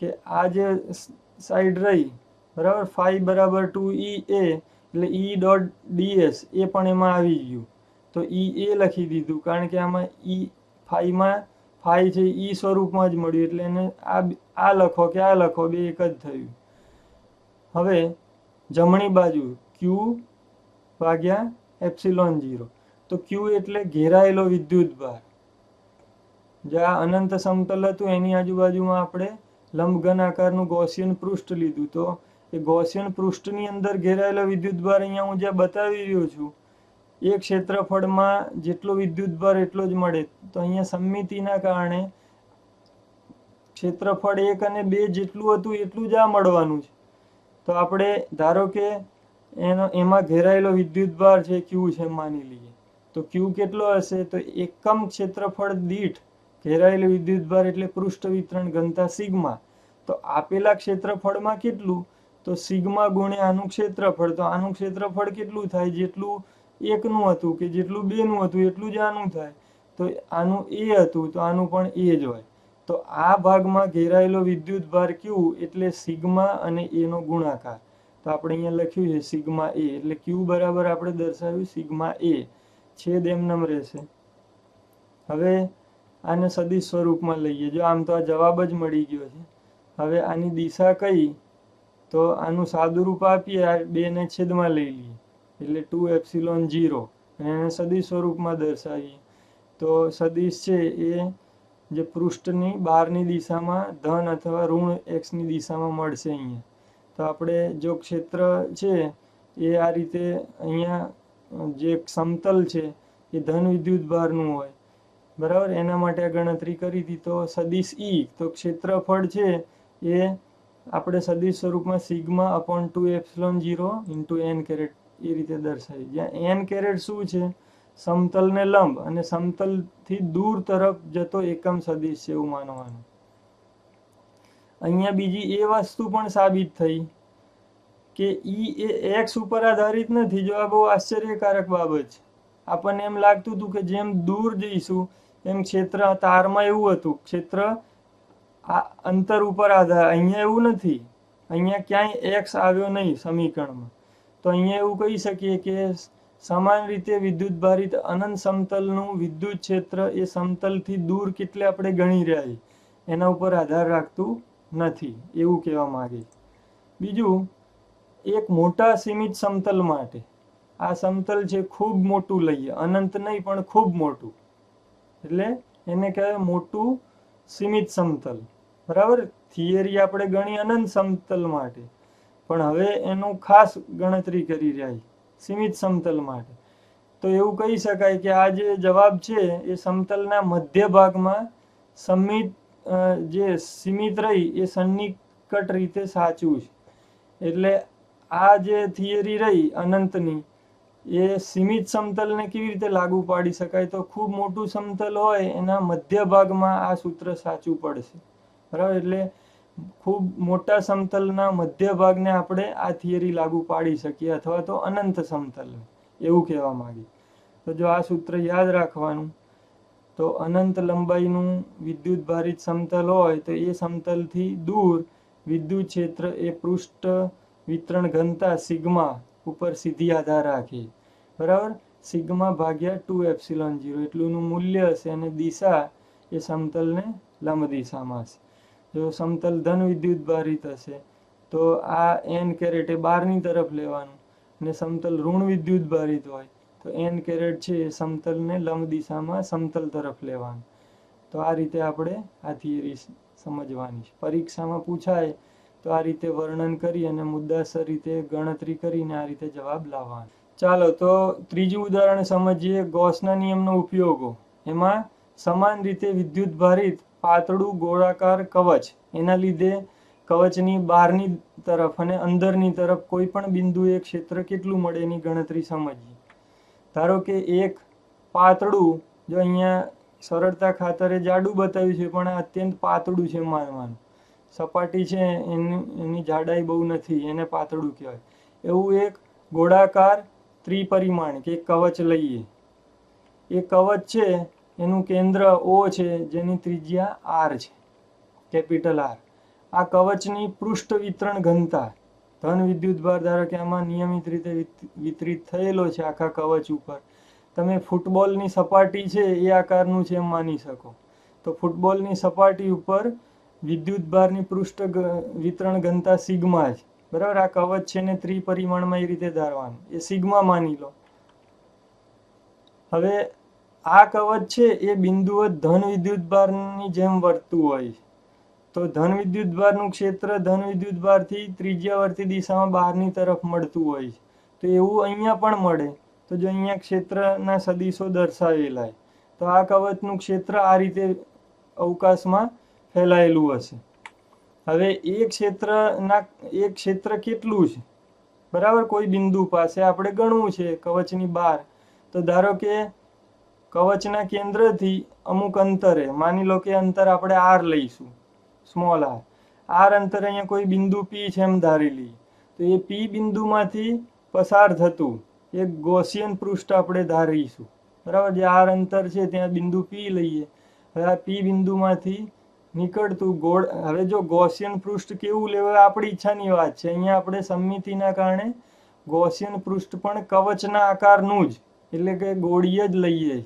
કે આ જે સાઈડ રહી, બરાબર, φ બરાબર 2ea એટલે ઈ ડોટ ds એ પણ એમાં આવી ગયું. તો ઈ એ લખી દીધું કારણ કે આમાં ઈ φમાં φ છે ઈ સ્વરૂપમાં જ મળ્યું, એટલે એને આ લખો કે આ લખો બે એક જ થયું. હવે જમણી બાજુ q ભાગ્યા ε0. તો q એટલે ઘેરાયેલો વિદ્યુત ભાર. જ્યાં અનંત સમતલ હતું એની આજુબાજુમાં આપણે લંબઘન આકારનું ગૌસિયન પૃષ્ઠ લીધું. તો એ ગૌસિયન પૃષ્ઠની અંદર ઘેરાયેલો વિદ્યુતભાર અહીંયા હું જ્યાં બતાવી રહ્યો છું એ ક્ષેત્રફળમાં જેટલો વિદ્યુતભાર એટલો જ મળે. તો અહીંયા સમમિતિના કારણે ક્ષેત્રફળ 1 અને 2 જેટલું હતું એટલું જ આ મળવાનું છે. તો આપણે ધારો કે એમાં ઘેરાયેલો વિદ્યુતભાર છે q છે માની લઈએ. તો q કેટલો હશે? તો એકમ ક્ષેત્રફળ દીઠ ઘેરાયેલો વિદ્યુતભાર એટલે પૃષ્ઠ વિતરણ ઘનતા સિગ્મા. તો આપેલા ક્ષેત્રફળમાં કેટલું? તો સિગ્મા ગુણ્યા આનું ક્ષેત્રફળ. તો આનું ક્ષેત્રફળ કેટલું થાય? જેટલું 1 નું હતું કે જેટલું 2 નું હતું એટલું જ આનું થાય. તો આનું a હતું તો આનું પણ a જ હોય. તો આ ભાગમાં ઘેરાયેલો વિદ્યુતભાર q એટલે સિગ્મા અને a નો ગુણાકાર. તો આપણે અહીંયા લખ્યું છે સિગ્મા a, એટલે q બરાબર આપણે દર્શાવ્યું સિગ્મા a, છેદ એમનેમ રહેશે. હવે આને સદિશ સ્વરૂપમાં લઈએ. જો આમ તો આ જવાબ જ મળી ગયો છે. હવે આની દિશા કઈ? તો આનું સાદું રૂપ આપીએ, આ 2 ને છેદમાં લઈ લઈએ એટલે 2ε0, અને એને સદિશ સ્વરૂપમાં દર્શાવીએ તો સદિશ છે એ જે પૃષ્ઠની બહારની દિશામાં ધન અથવા ઋણ એક્સની દિશામાં મળશે અહીંયા. તો આપણે જો ક્ષેત્ર છે એ આ રીતે અહીંયા જે સમતલ છે એ ધન વિદ્યુત ભારનું હોય, બરાબર, એના માટે ગણતરી કરી હતી. તો સદિશ ઈ, તો ક્ષેત્રફળ છે એ આપણે સદિશ સ્વરૂપમાં sigma upon 2ε0 into n caret એ રીતે દર્શાવી, જ્યાં n કેરેટ શું છે, સમતલને લંબ અને સમતલથી દૂર તરફ જતો એકમ સદિશ છે એવું માનવાનું. અહીંયા બીજી એ વસ્તુ પણ સાબિત થઈ કે ઈ એ એક્સ ઉપર આધારિત નથી. જો આ બહુ આશ્ચર્યકારક બાબત છે. આપણને એમ લાગતું હતું કે જેમ દૂર જઈશું એમ ક્ષેત્ર, તારમાં એવું હતું ક્ષેત્ર આ અંતર ઉપર આધાર. અહીંયા એવું નથી, અહીંયા ક્યાંય એક્સ આવ્યો નહીં સમીકરણમાં. તો અહીંયા એવું કહી શકીએ કે સમાન રીતે વિદ્યુત ભારિત અનંત સમતલનું વિદ્યુત ક્ષેત્ર એ સમતલથી દૂર કેટલે આપણે ગણી રહ્યા એના ઉપર આધાર રાખતું નથી, એવું કહેવા માંગે. બીજું, એક મોટા સીમિત સમતલ માટે આ સમતલ છે ખૂબ મોટું લઈએ, અનંત નહીં પણ ખૂબ મોટું, એટલે એને કહેવાય મોટું સીમિત સમતલ, બરાબર. થિયરી આપણે ગણી અનંત સમતલ માટે, પણ હવે એનું ખાસ ગણતરી કરી રહ્યા સીમિત સમતલ માટે. તો એવું કહી શકાય કે આ જે જવાબ છે એ સમતલના મધ્ય ભાગમાં જે સીમિત રહી એ સન્નિકટ રીતે સાચું છે. એટલે આ જે થિયરી રહી અનંતની એ સીમિત સમતલને કેવી રીતે લાગુ પાડી શકાય, તો ખૂબ મોટું સમતલ હોય એના મધ્ય ભાગમાં આ સૂત્ર સાચું પડશે, બરાબર. એટલે ખૂબ મોટા સમતલના મધ્ય ભાગને આપણે આ થિયરી લાગુ પાડી શકીએ, અથવા તો અનંત સમતલ, એવું કહેવા માંગે. તો જો આ સૂત્ર યાદ રાખવાનું, તો અનંત લંબાઈનું વિદ્યુત ભારિત સમતલ હોય તો એ સમતલથી દૂર વિદ્યુત ક્ષેત્ર એ પૃષ્ઠ વિતરણ ઘનતા સિગ્મા ઉપર સીધી આધાર રાખે, બરાબર. સિગ્મા ભાગ્યા 2ε0 એટલુંનું મૂલ્ય હશે, અને દિશા એ સમતલને લંબ દિશામાં હશે. જો સમતલ ધન વિદ્યુત ભારિત હશે તો આ n કેરેટ એ બહારની તરફ લેવાનું, અને સમતલ ઋણ વિદ્યુત ભારિત હોય તો n કેરેટ છે એ સમતલને લંબ દિશામાં સમતલ તરફ લેવાનું. તો આ રીતે આપણે આ થિયરી સમજવાની છે. પરીક્ષામાં પૂછાય તો આ રીતે વર્ણન કરી અને મુદ્દાસર રીતે ગણતરી કરીને આ રીતે જવાબ લાવવાનો. ચાલો તો ત્રીજું ઉદાહરણ સમજીએ, ગૌસના નિયમનો ઉપયોગો. એમાં સમાન રીતે વિદ્યુત ભારિત પાતળું ગોળાકાર કવચ, એના લીધે કવચની બહારની તરફ અને અંદરની તરફ કોઈ પણ બિંદુએ ક્ષેત્ર કેટલું મળે એની ગણતરી સમજીએ. ધારો કે એક પાતળું, જો અહીંયા સરળતા ખાતરે જાડું બતાવ્યું છે પણ અત્યંત પાતળું છે માનવાનું, સપાટી છે એની જાડાઈ બહુ નથી, એને પાતળું કહેવાય. એવું એક ગોળાકાર ત્રિપરિમાણ કે કવચ લઈએ. એ કવચ છે એનું કેન્દ્ર O છે, જેની ત્રિજ્યા R છે, કેપિટલ R. આ કવચની પૃષ્ઠ વિતરણ ઘનતા ધન વિદ્યુત ભાર, ધારો કે આમાં નિયમિત રીતે વિતરિત થયેલો છે આખા કવચ ઉપર. તમે ફૂટબોલની સપાટી છે એ આકારનું છે એમ માની શકો. તો ફૂટબોલની સપાટી ઉપર વિદ્યુત ભારની પૃષ્ઠ વિતરણ ઘનતા સિગ્મા છે, બરાબર. આ કવચ છે ને ત્રિપરિમાણમાં એ રીતે ધારવાનું, એ સિગ્મા માની લો. હવે આ કવચ છે એ બિંદુઓ ધન વિદ્યુત ભારની જેમ વર્તતું હોય છે. તો ધન વિદ્યુત ભારનું ક્ષેત્ર ધન વિદ્યુત ભારથી ત્રિજ્યાવર્તી દિશામાં બહારની તરફ મળતું હોય છે. તો એવું અહીંયા પણ મળે. તો જો અહીંયા ક્ષેત્રના સદિશો દર્શાવેલા છે, તો આ કવચનું ક્ષેત્ર આ રીતે અવકાશમાં ફેલાયેલું હશે. હવે એ ક્ષેત્ર કેટલું છે, બરાબર, કોઈ બિંદુ પાસે આપણે ગણવું છે કવચની બહાર. તો ધારો કે કવચના કેન્દ્રથી અમુક અંતરે, માની લો કે અંતર આપણે R લઈશું, સ્મોલ r અંતરે અહીંયા કોઈ બિંદુ P છે એમ ધારી લઈએ. તો એ P બિંદુમાંથી પસાર થતું એક ગૌસિયન પૃષ્ઠ આપણે ધારીશું, બરાબર. જે r અંતર છે ત્યાં બિંદુ P લઈએ. હવે આ P બિંદુમાંથી નીકળતું હવે જો ગૌસિયન પૃષ્ઠ કેવું લેવું આપણી ઈચ્છાની વાત છે. અહીંયા આપણે સમમિતિના કારણે ગૌસિયન પૃષ્ઠ પણ કવચના આકારનું જ, એટલે કે ગોળીય જ લઈએ.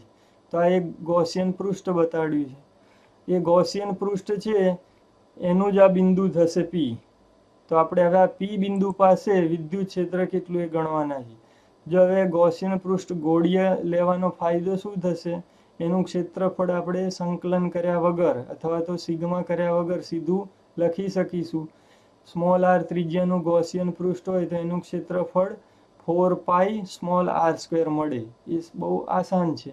તો આ એક ગૌસિયન પૃષ્ઠ બતાડ્યું છે. એ ગૌસિયન પૃષ્ઠ છે એનું જ આ બિંદુ થશે P. તો આપણે હવે આ P બિંદુ પાસે વિદ્યુત ક્ષેત્ર કેટલું એ ગણવાના છે. જો હવે ગૌસિયન પૃષ્ઠ ગોળીય લેવાનો ફાયદો શું થશે, એનું ક્ષેત્રફળ આપણે સંકલન કર્યા વગર અથવા તો સિગ્મા કર્યા વગર સીધું લખી શકીશું. સ્મોલ આર ત્રિજ્યાનું ગૌસિયન પૃષ્ઠ હોય તો એનું ક્ષેત્રફળ 4πr² મળે. એ બહુ આસાન છે.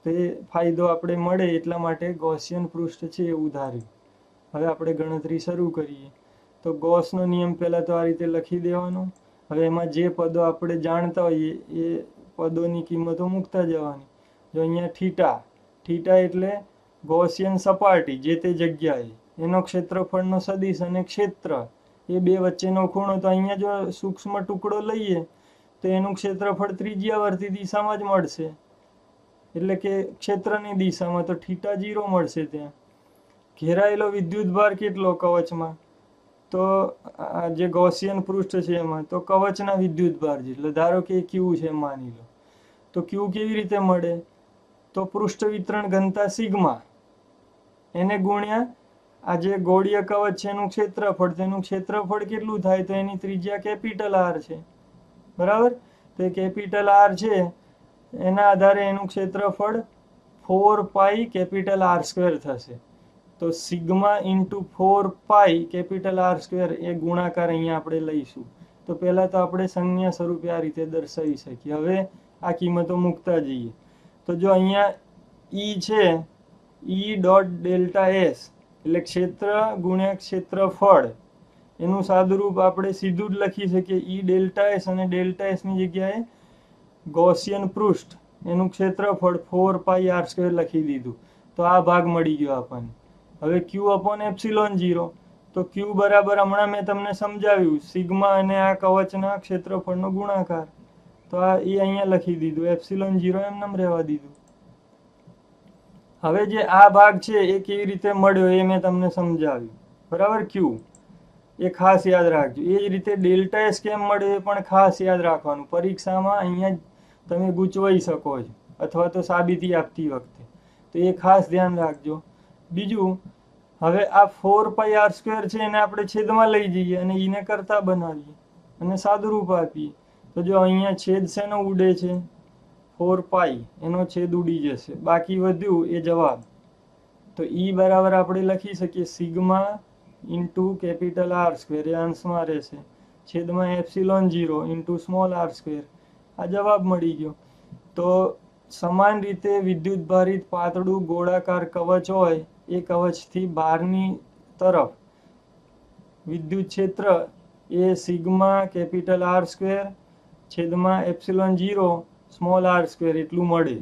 તે ફાયદો આપણે મળે એટલા માટે ગૌસિયન પૃષ્ઠ છે એવું ધાર્યું. હવે આપણે ગણતરી શરૂ કરીએ. તો ગૌસનો નિયમ પહેલાં તો આ રીતે લખી દેવાનો. હવે એમાં જે પદો આપણે જાણતા હોઈએ એ પદોની કિંમતો મૂકતા જવાની. જો અહીંયા થીટા એટલે ગૌસિયન સપાટી જે તે જગ્યાએ, એનો ક્ષેત્રફળનો સદિશ અને ક્ષેત્ર એ બે વચ્ચેનો ખૂણો. તો અહીંયા જો સૂક્ષ્મ ટુકડો લઈએ તો એનું ક્ષેત્રફળ ત્રિજ્યાવર્તી દિશામાં જ મળશે, એટલે કે ક્ષેત્રની દિશામાં. તો થીટા 0 મળશે. ત્યાં ઘેરાયેલો વિદ્યુતભાર કેટલો કવચમાં, તો જે ગૌસિયન પૃષ્ઠ છે એમાં તો કવચના વિદ્યુતભાર જેટલો. ધારો કે ક્યુ છે માની લો, તો ક્યુ કેવી રીતે મળે, તો પૃષ્ઠ વિતરણ ઘનતા સિગ્મા એને ગુણ્યા આ જે ગોળીય કવચ છે એનું ક્ષેત્રફળ. તેનું ક્ષેત્રફળ કેટલું થાય, તો એની ત્રિજ્યા કેપિટલ આર છે, બરાબર. તો એ કેપિટલ આર છે એના આધારે એનું ક્ષેત્રફળ 4πR² થશે. તો સિગ્મા ઇન્ટુ 4πR² એ ગુણાકાર અહીંયા આપણે લઈશું. તો પહેલાં તો આપણે સંજ્ઞા સ્વરૂપે આ રીતે દર્શાવી શકીએ. હવે આ કિંમતો મૂકતા જઈએ. તો જો અહીંયા ઈ છે, ઈ ડોટ ડેલ્ટા એસ એટલે ક્ષેત્ર ગુણ્યા ક્ષેત્રફળ, એનું સાદુરૂપ આપણે સીધું જ લખી શકીએ. ઈ ડેલ્ટા એસ અને ડેલ્ટા એસની જગ્યાએ ગૌસિયન પૃષ્ઠ એનું ક્ષેત્રફળ 4πR² લખી દીધું. તો આ ભાગ મળી ગયો આપણને. હવે Q/ε0, તો Q બરાબર હમણાં મેં તમને સમજાવ્યું સિગ્મા અને આ કવચના ક્ષેત્રફળનો ગુણાકાર. તો આ એ અહીંયા લખી દીધું. ε0 એમનેમ રહેવા દીધું. હવે જે આ ભાગ છે એ કેવી રીતે મળ્યો એ મેં તમને સમજાવ્યું, બરાબર. Q એ ખાસ યાદ રાખજો. એ જ રીતે ડેલ્ટા એસ કેમ મળ્યો એ પણ ખાસ યાદ રાખવાનું. પરીક્ષામાં અહીંયા તમે ગૂંચવાઈ શકો છો અથવા તો સાબિતી આપતી વખતે, તો એ ખાસ ધ્યાન રાખજો. બીજું, હવે આ 4πR² છે એને આપણે છેદમાં લઈ જઈએ અને એને કરતા બનાવીએ અને સાદુરૂપ આપીએ. તો જો અહીંયા છેદ શેનો ઉડે છે, 4π એનો છેદ ઉડી જશે, બાકી વધ્યું એ જવાબ. તો ઈ બરાબર આપણે લખી શકીએ સિગ્મા ઇન્ટુ કેપિટલ R² એ અંશમાં રહેશે, છેદમાં ε0 ઇન્ટુ સ્મોલ r². આ જવાબ મળી ગયો. તો સમાન રીતે વિદ્યુત ભારિત પાતળું ગોળાકાર કવચ હોય એ કવચથી બહારની તરફ વિદ્યુત ક્ષેત્ર એ સિગ્મા કેપિટલ R² છેદમાં ε0 સ્મોલ r² એટલું મળે,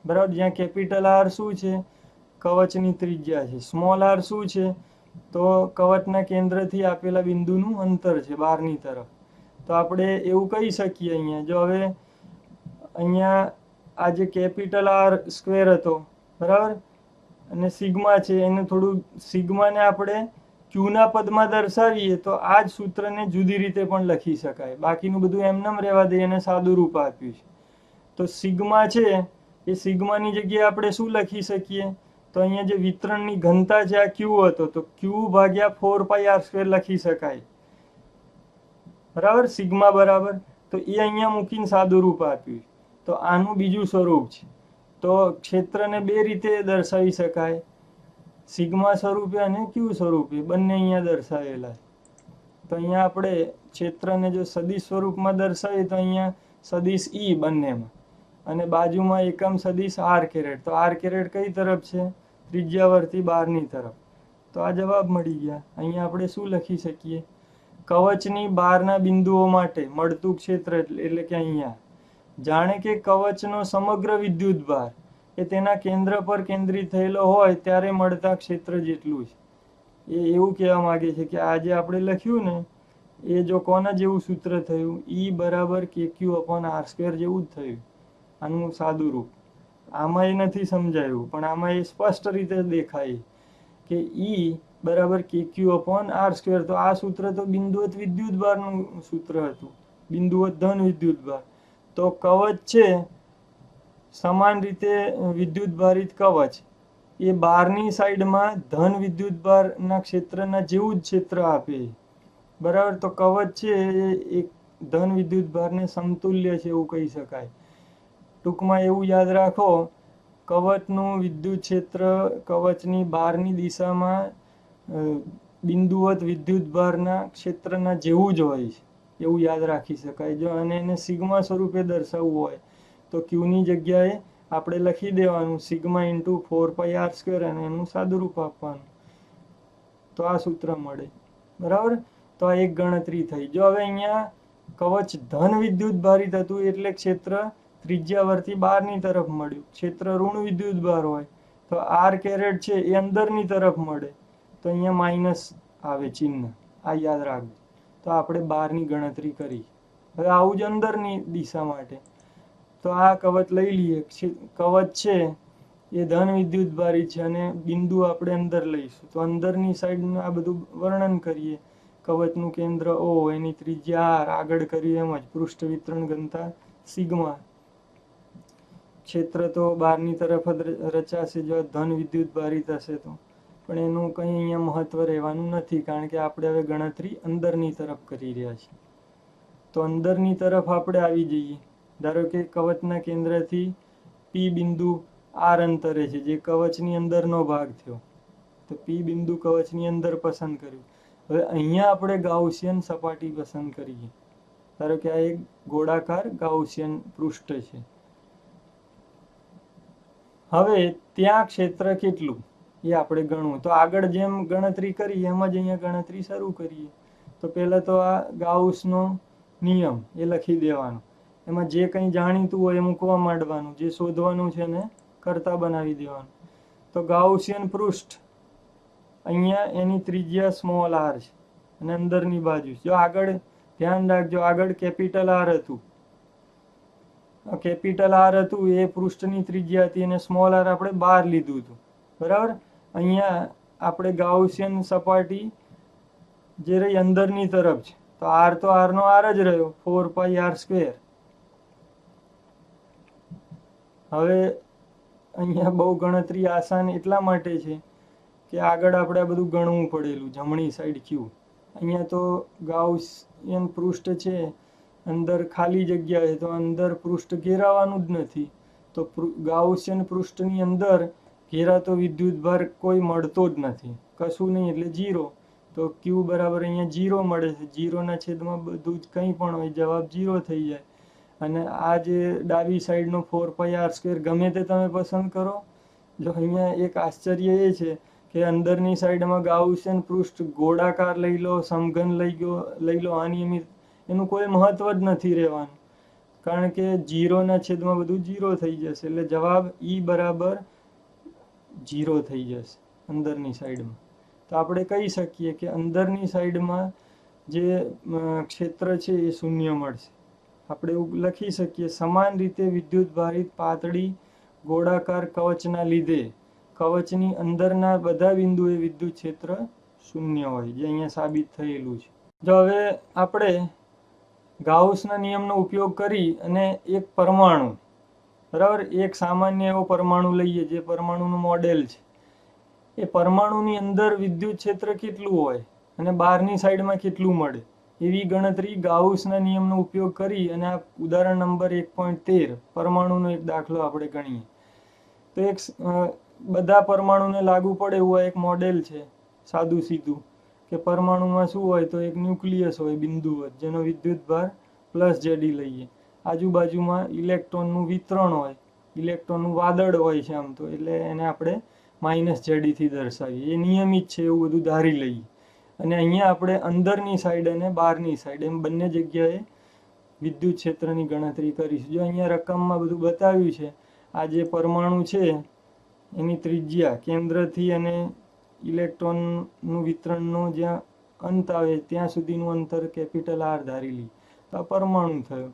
બરાબર. જ્યાં કેપિટલ આર શું છે, કવચની ત્રિજ્યા છે. સ્મોલ આર શું છે, તો કવચના કેન્દ્રથી આપેલા બિંદુનું અંતર છે બહારની તરફ. તો આપણે એવું કહી શકીએ અહીંયા, જો હવે અહીંયા આ જે કેપિટલ R² હતો, બરાબર, અને સિગ્મા છે, એને થોડું સિગ્માને આપણે ક્યુના પદમાં દર્શાવીએ તો આ જ સૂત્રને જુદી રીતે પણ લખી શકાય. બાકીનું બધું એમનેમ રહેવા દે, એને સાદું રૂપ આપ્યું છે. તો સિગ્મા છે એ સિગ્માની જગ્યાએ આપણે શું લખી શકીએ, તો અહીંયા જે વિતરણની ઘનતા છે આ ક્યુ હતો, તો Q/4πR² લખી શકાય, બરાબર. સિગ્મા બરાબર, તો એ અહીંયા મૂકીને સાદું રૂપ આપ્યું. તો આનું બીજું સ્વરૂપ છે. તો ક્ષેત્રને બે રીતે દર્શાવી શકાય, સિગ્મા સ્વરૂપે અને ક્યુ સ્વરૂપે, બંને અહીંયા દર્શાવેલા. તો અહીંયા આપણે ક્ષેત્રને જો સદિશ સ્વરૂપમાં દર્શાવીએ તો અહીંયા સદિશ ઈ બંનેમાં, અને બાજુમાં એકમ સદિશ r². તો r² કઈ તરફ છે, ત્રિજ્યાવર્તી બહારની તરફ. તો આ જવાબ મળી ગયા. અહીંયા આપણે શું લખી શકીએ, કવચની બહારના બિંદુઓ માટે મળતું ક્ષેત્ર એટલે કે અહીંયા જાણે કે કવચનો સમગ્ર વિદ્યુતભાર એ તેના કેન્દ્ર પર કેન્દ્રિત થયેલો હોય ત્યારે મળતા ક્ષેત્ર જેટલું છે. એ એવું કહેવા માંગે છે કે આ જે આપણે લખ્યું ને એ જો કોના જેવું સૂત્ર થયું, E બરાબર KQ/R² જેવું જ થયું. આનું સાદું રૂપ આમાં એ નથી સમજાયું, પણ આમાં એ સ્પષ્ટ રીતે દેખાય કે E બરાબર KQ/R². તો આ સૂત્ર તો બિંદુવત વિદ્યુતભારનું સૂત્ર હતું, બિંદુવત ધન વિદ્યુતભાર. તો કવચ છે સમાન રીતે વિદ્યુત ભારિત કવચ એ બહારની સાઈડમાં ધન વિદ્યુતભારના ક્ષેત્રના જેવું જ ક્ષેત્ર આપે, બરાબર. તો કવચ છે એ ધન વિદ્યુત ભારને સમતુલ્ય છે એવું કહી શકાય. ટૂંકમાં એવું યાદ રાખો, કવચનું વિદ્યુત ક્ષેત્ર કવચની બહારની દિશામાં બિંદુવત વિદ્યુત ભારના ક્ષેત્રના જેવું જ હોય છે એવું યાદ રાખી શકાય. જો અને એને સિગ્મા સ્વરૂપે દર્શાવવું હોય તો ક્યુની જગ્યાએ આપણે લખી દેવાનું સિગ્મા ઇન્ટુ 4πr² અને એનું સાદુરૂપ આપવાનું, તો આ સૂત્ર મળે. બરાબર, તો આ એક ગણતરી થઈ. જો હવે અહીંયા કવચ ધન વિદ્યુત ભારિત હતું એટલે ક્ષેત્ર ત્રિજ્યાવર્તી બહારની તરફ મળ્યું. ક્ષેત્ર ઋણ વિદ્યુત ભાર હોય તો r કેરેટ છે એ અંદરની તરફ મળે, તો અહીંયા માઇનસ આવે ચિહ્ન, આ યાદ રાખજો. તો આપણે બહારની ગણતરી કરી. હવે આવું જ અંદરની દિશા માટે, તો આ કવચ લઈ લઈએ. કવચ છે એ ધન વિદ્યુત ભારિત છે અને બિંદુ આપણે અંદર લઈશું. તો અંદરની સાઈડનું આ બધું વર્ણન કરીએ. કવચનું કેન્દ્ર O, એની ત્રિજ્યા r, આગળ કર્યું એમ જ પૃષ્ઠ વિતરણ ઘનતા સિગ્મા. ક્ષેત્ર તો બહારની તરફ જ રચાશે જો ધન વિદ્યુત ભારિત હશે તો, પણ એનું કંઈ અહીંયા મહત્વ રહેવાનું નથી, કારણ કે આપણે હવે ગણતરી અંદરની તરફ કરી રહ્યા છીએ. તો અંદરની તરફ આપણે આવી જઈએ. ધારો કે કવચના કેન્દ્રથી P બિંદુ r અંતરે છે, જે કવચની અંદરનો ભાગ થયો. તો P બિંદુ કવચની અંદર પસંદ કર્યું. હવે અહીંયા આપણે ગાઉસિયન સપાટી પસંદ કરીએ. ધારો કે આ એક ગોળાકાર ગાઉસિયન પૃષ્ઠ છે. હવે ત્યાં ક્ષેત્ર કેટલું એ આપણે ગણવું. તો આગળ જેમ ગણતરી કરી એમ જ અહીંયા ગણતરી શરૂ કરીએ. તો પહેલાં તો આ ગાઉસનો નિયમ એ લખી દેવાનો. એમાં જે કંઈ જાણીતું હોય એ મૂકવા માંડવાનું, જે શોધવાનું છે એને કરતા બનાવી દેવાનું. તો ગાઉસિયન પૃષ્ઠ અહીંયા એની ત્રિજ્યા સ્મોલ r છે અને અંદરની બાજુ. જો આગળ ધ્યાન રાખજો, આગળ કેપિટલ R હતું. કેપિટલ R હતું એ પૃષ્ઠની ત્રિજ્યા હતી અને સ્મોલ r આપણે બહાર લીધું હતું. બરાબર, અહીંયા આપણે ગાઉસિયન સપાટી જે રહી અંદરની તરફ છે, તો r તો r નો r જ રહ્યો, 4πr². હવે અહીંયા બહુ ગણતરી આસાન એટલા માટે છે કે આગળ આપણે આ બધું ગણવું પડેલું. જમણી સાઈડ ક્યુ, અહીંયા તો ગાઉસિયન પૃષ્ઠ છે, અંદર ખાલી જગ્યા છે, તો અંદર પૃષ્ઠ ઘેરાવાનું જ નથી. તો ગાઉસિયન પૃષ્ઠની અંદર ઘેરાતો વિદ્યુત ભાર કોઈ મળતો જ નથી, કશું નહીં, એટલે 0. તો ક્યુ બરાબર અહીંયા 0 મળે છે. 0ના છેદમાં બધું જ કંઈ પણ હોય, જવાબ 0 થઈ જાય. અને આ જે ડાબી સાઈડનો 4πr² ગમે તે તમે પસંદ કરો. જો અહીંયા એક આશ્ચર્ય એ છે કે અંદરની સાઈડમાં ગાઉસિયન પૃષ્ઠ ગોળાકાર લઈ લો, સમઘન લઈ લો, અનિયમિત, એનું કોઈ મહત્વ જ નથી રહેવાનું, કારણ કે 0ના છેદમાં બધું 0 થઈ જશે. એટલે જવાબ E બરાબર 0 થઈ જશે અંદરની સાઈડમાં. તો આપણે કહી શકીએ કે અંદરની સાઈડમાં જે ક્ષેત્ર છે એ શૂન્ય મળશે. આપણે એવું લખી શકીએ, સમાન રીતે વિદ્યુત ભારિત પાતળી ગોળાકાર કવચના લીધે કવચની અંદરના બધા બિંદુએ વિદ્યુત ક્ષેત્ર શૂન્ય હોય, જે અહીંયા સાબિત થયેલું છે. જો હવે આપણે ગાઉસના નિયમનો ઉપયોગ કરી અને એક પરમાણુ, બરાબર, એક સામાન્ય એવો પરમાણુ લઈએ જે પરમાણુનું મોડેલ છે. એ પરમાણુની અંદર વિદ્યુત ક્ષેત્ર કેટલું હોય અને બહારની સાઈડમાં કેટલું મળે, એવી ગણતરી ગાઉસના નિયમનો ઉપયોગ કરી અને આ ઉદાહરણ નંબર 1.13 પરમાણુનો એક દાખલો આપણે ગણીએ. તો એક બધા પરમાણુને લાગુ પડે એવું એક મોડેલ છે, સાદું સીધું, કે પરમાણુમાં શું હોય તો એક ન્યુક્લિયસ હોય બિંદુવત, જેનો વિદ્યુત ભાર +Ze લઈએ. આજુબાજુમાં ઇલેક્ટ્રોનનું વિતરણ હોય, ઇલેક્ટ્રોનનું વાદળ હોય છે આમ તો, એટલે એને આપણે -Ze થી દર્શાવીએ. એ નિયમિત છે એવું બધું ધારી લઈએ. અને અહીંયા આપણે અંદરની સાઈડ અને બહારની સાઈડ એમ બંને જગ્યાએ વિદ્યુત ક્ષેત્રની ગણતરી કરીશું. જો અહીંયા રકમમાં બધું બતાવ્યું છે, આ જે પરમાણુ છે એની ત્રિજ્યા કેન્દ્રથી અને ઇલેક્ટ્રોનનું વિતરણનો જ્યાં અંત આવે ત્યાં સુધીનું અંતર કેપિટલ R ધારી લઈએ. તો આ પરમાણુ થયો,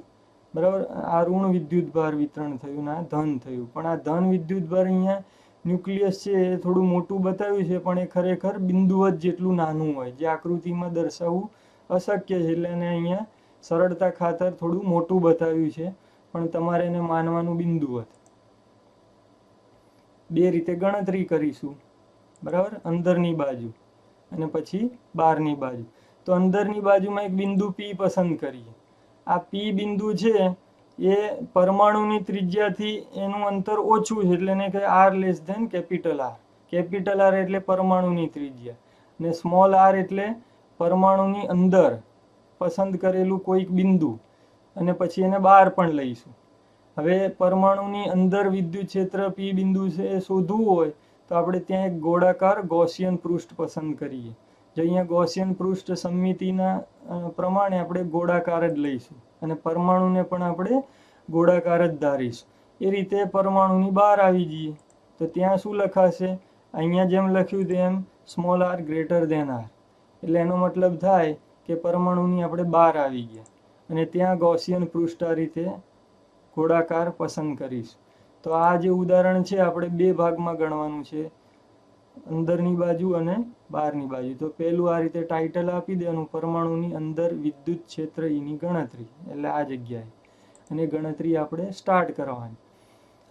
બરાબર. આ ઋણ વિદ્યુત ભાર વિતરણ થયું ને આ ધન થયું. પણ આ ધન વિદ્યુત ભાર અહીંયા ન્યુક્લિયસ છે એ થોડું મોટું બતાવ્યું છે, પણ એ ખરેખર બિંદુવત જેટલું નાનું હોય, જે આકૃતિમાં દર્શાવવું અશક્ય છે. એટલે એને અહીંયા સરળતા ખાતર થોડું મોટું બતાવ્યું છે, પણ તમારે એને માનવાનું બિંદુવત. બે રીતે ગણતરી કરીશું, બરાબર, અંદરની બાજુ અને પછી બહારની બાજુ. તો અંદરની બાજુમાં એક બિંદુ P પસંદ કરીએ. આ પી બિંદુ છે એ પરમાણુની ત્રિજ્યાથી એનું અંતર ઓછું છે, એટલે એને કહે R less than capital R. Capital R એટલે પરમાણુની ત્રિજ્યા, ને સ્મોલ આર એટલે પરમાણુની અંદર પસંદ કરેલું કોઈક બિંદુ, અને પછી એને બહાર પણ લઈશું. હવે પરમાણુની અંદર વિદ્યુત ક્ષેત્ર પી બિંદુ છે એ શોધવું હોય તો આપણે ત્યાં એક ગોળાકાર ગૌસિયન પૃષ્ઠ પસંદ કરીએ. જો અહીંયા ગૌસિયન પૃષ્ઠ સમમિતિના પ્રમાણે આપણે ગોળાકાર જ લઈશું, અને પરમાણુને પણ આપણે ગોળાકાર જ ધારીશું. એ રીતે પરમાણુની બહાર આવી જઈએ તો ત્યાં શું લખાશે? અહીંયા જેમ લખ્યું તેમ small R greater than R, એટલે એનો મતલબ થાય કે પરમાણુની આપણે બહાર આવી ગયા, અને ત્યાં ગૌસિયન પૃષ્ઠ આ રીતે ગોળાકાર પસંદ કરીશું. તો આ જે ઉદાહરણ છે આપણે બે ભાગમાં ગણવાનું છે, અંદરની બાજુ અને બહારની બાજુ. તો પહેલું આ રીતે ટાઇટલ આપી દેવાનું, પરમાણુની અંદર વિદ્યુત ક્ષેત્ર એની ગણતરી, એટલે આ જગ્યાએ, અને ગણતરી આપણે સ્ટાર્ટ કરવાની.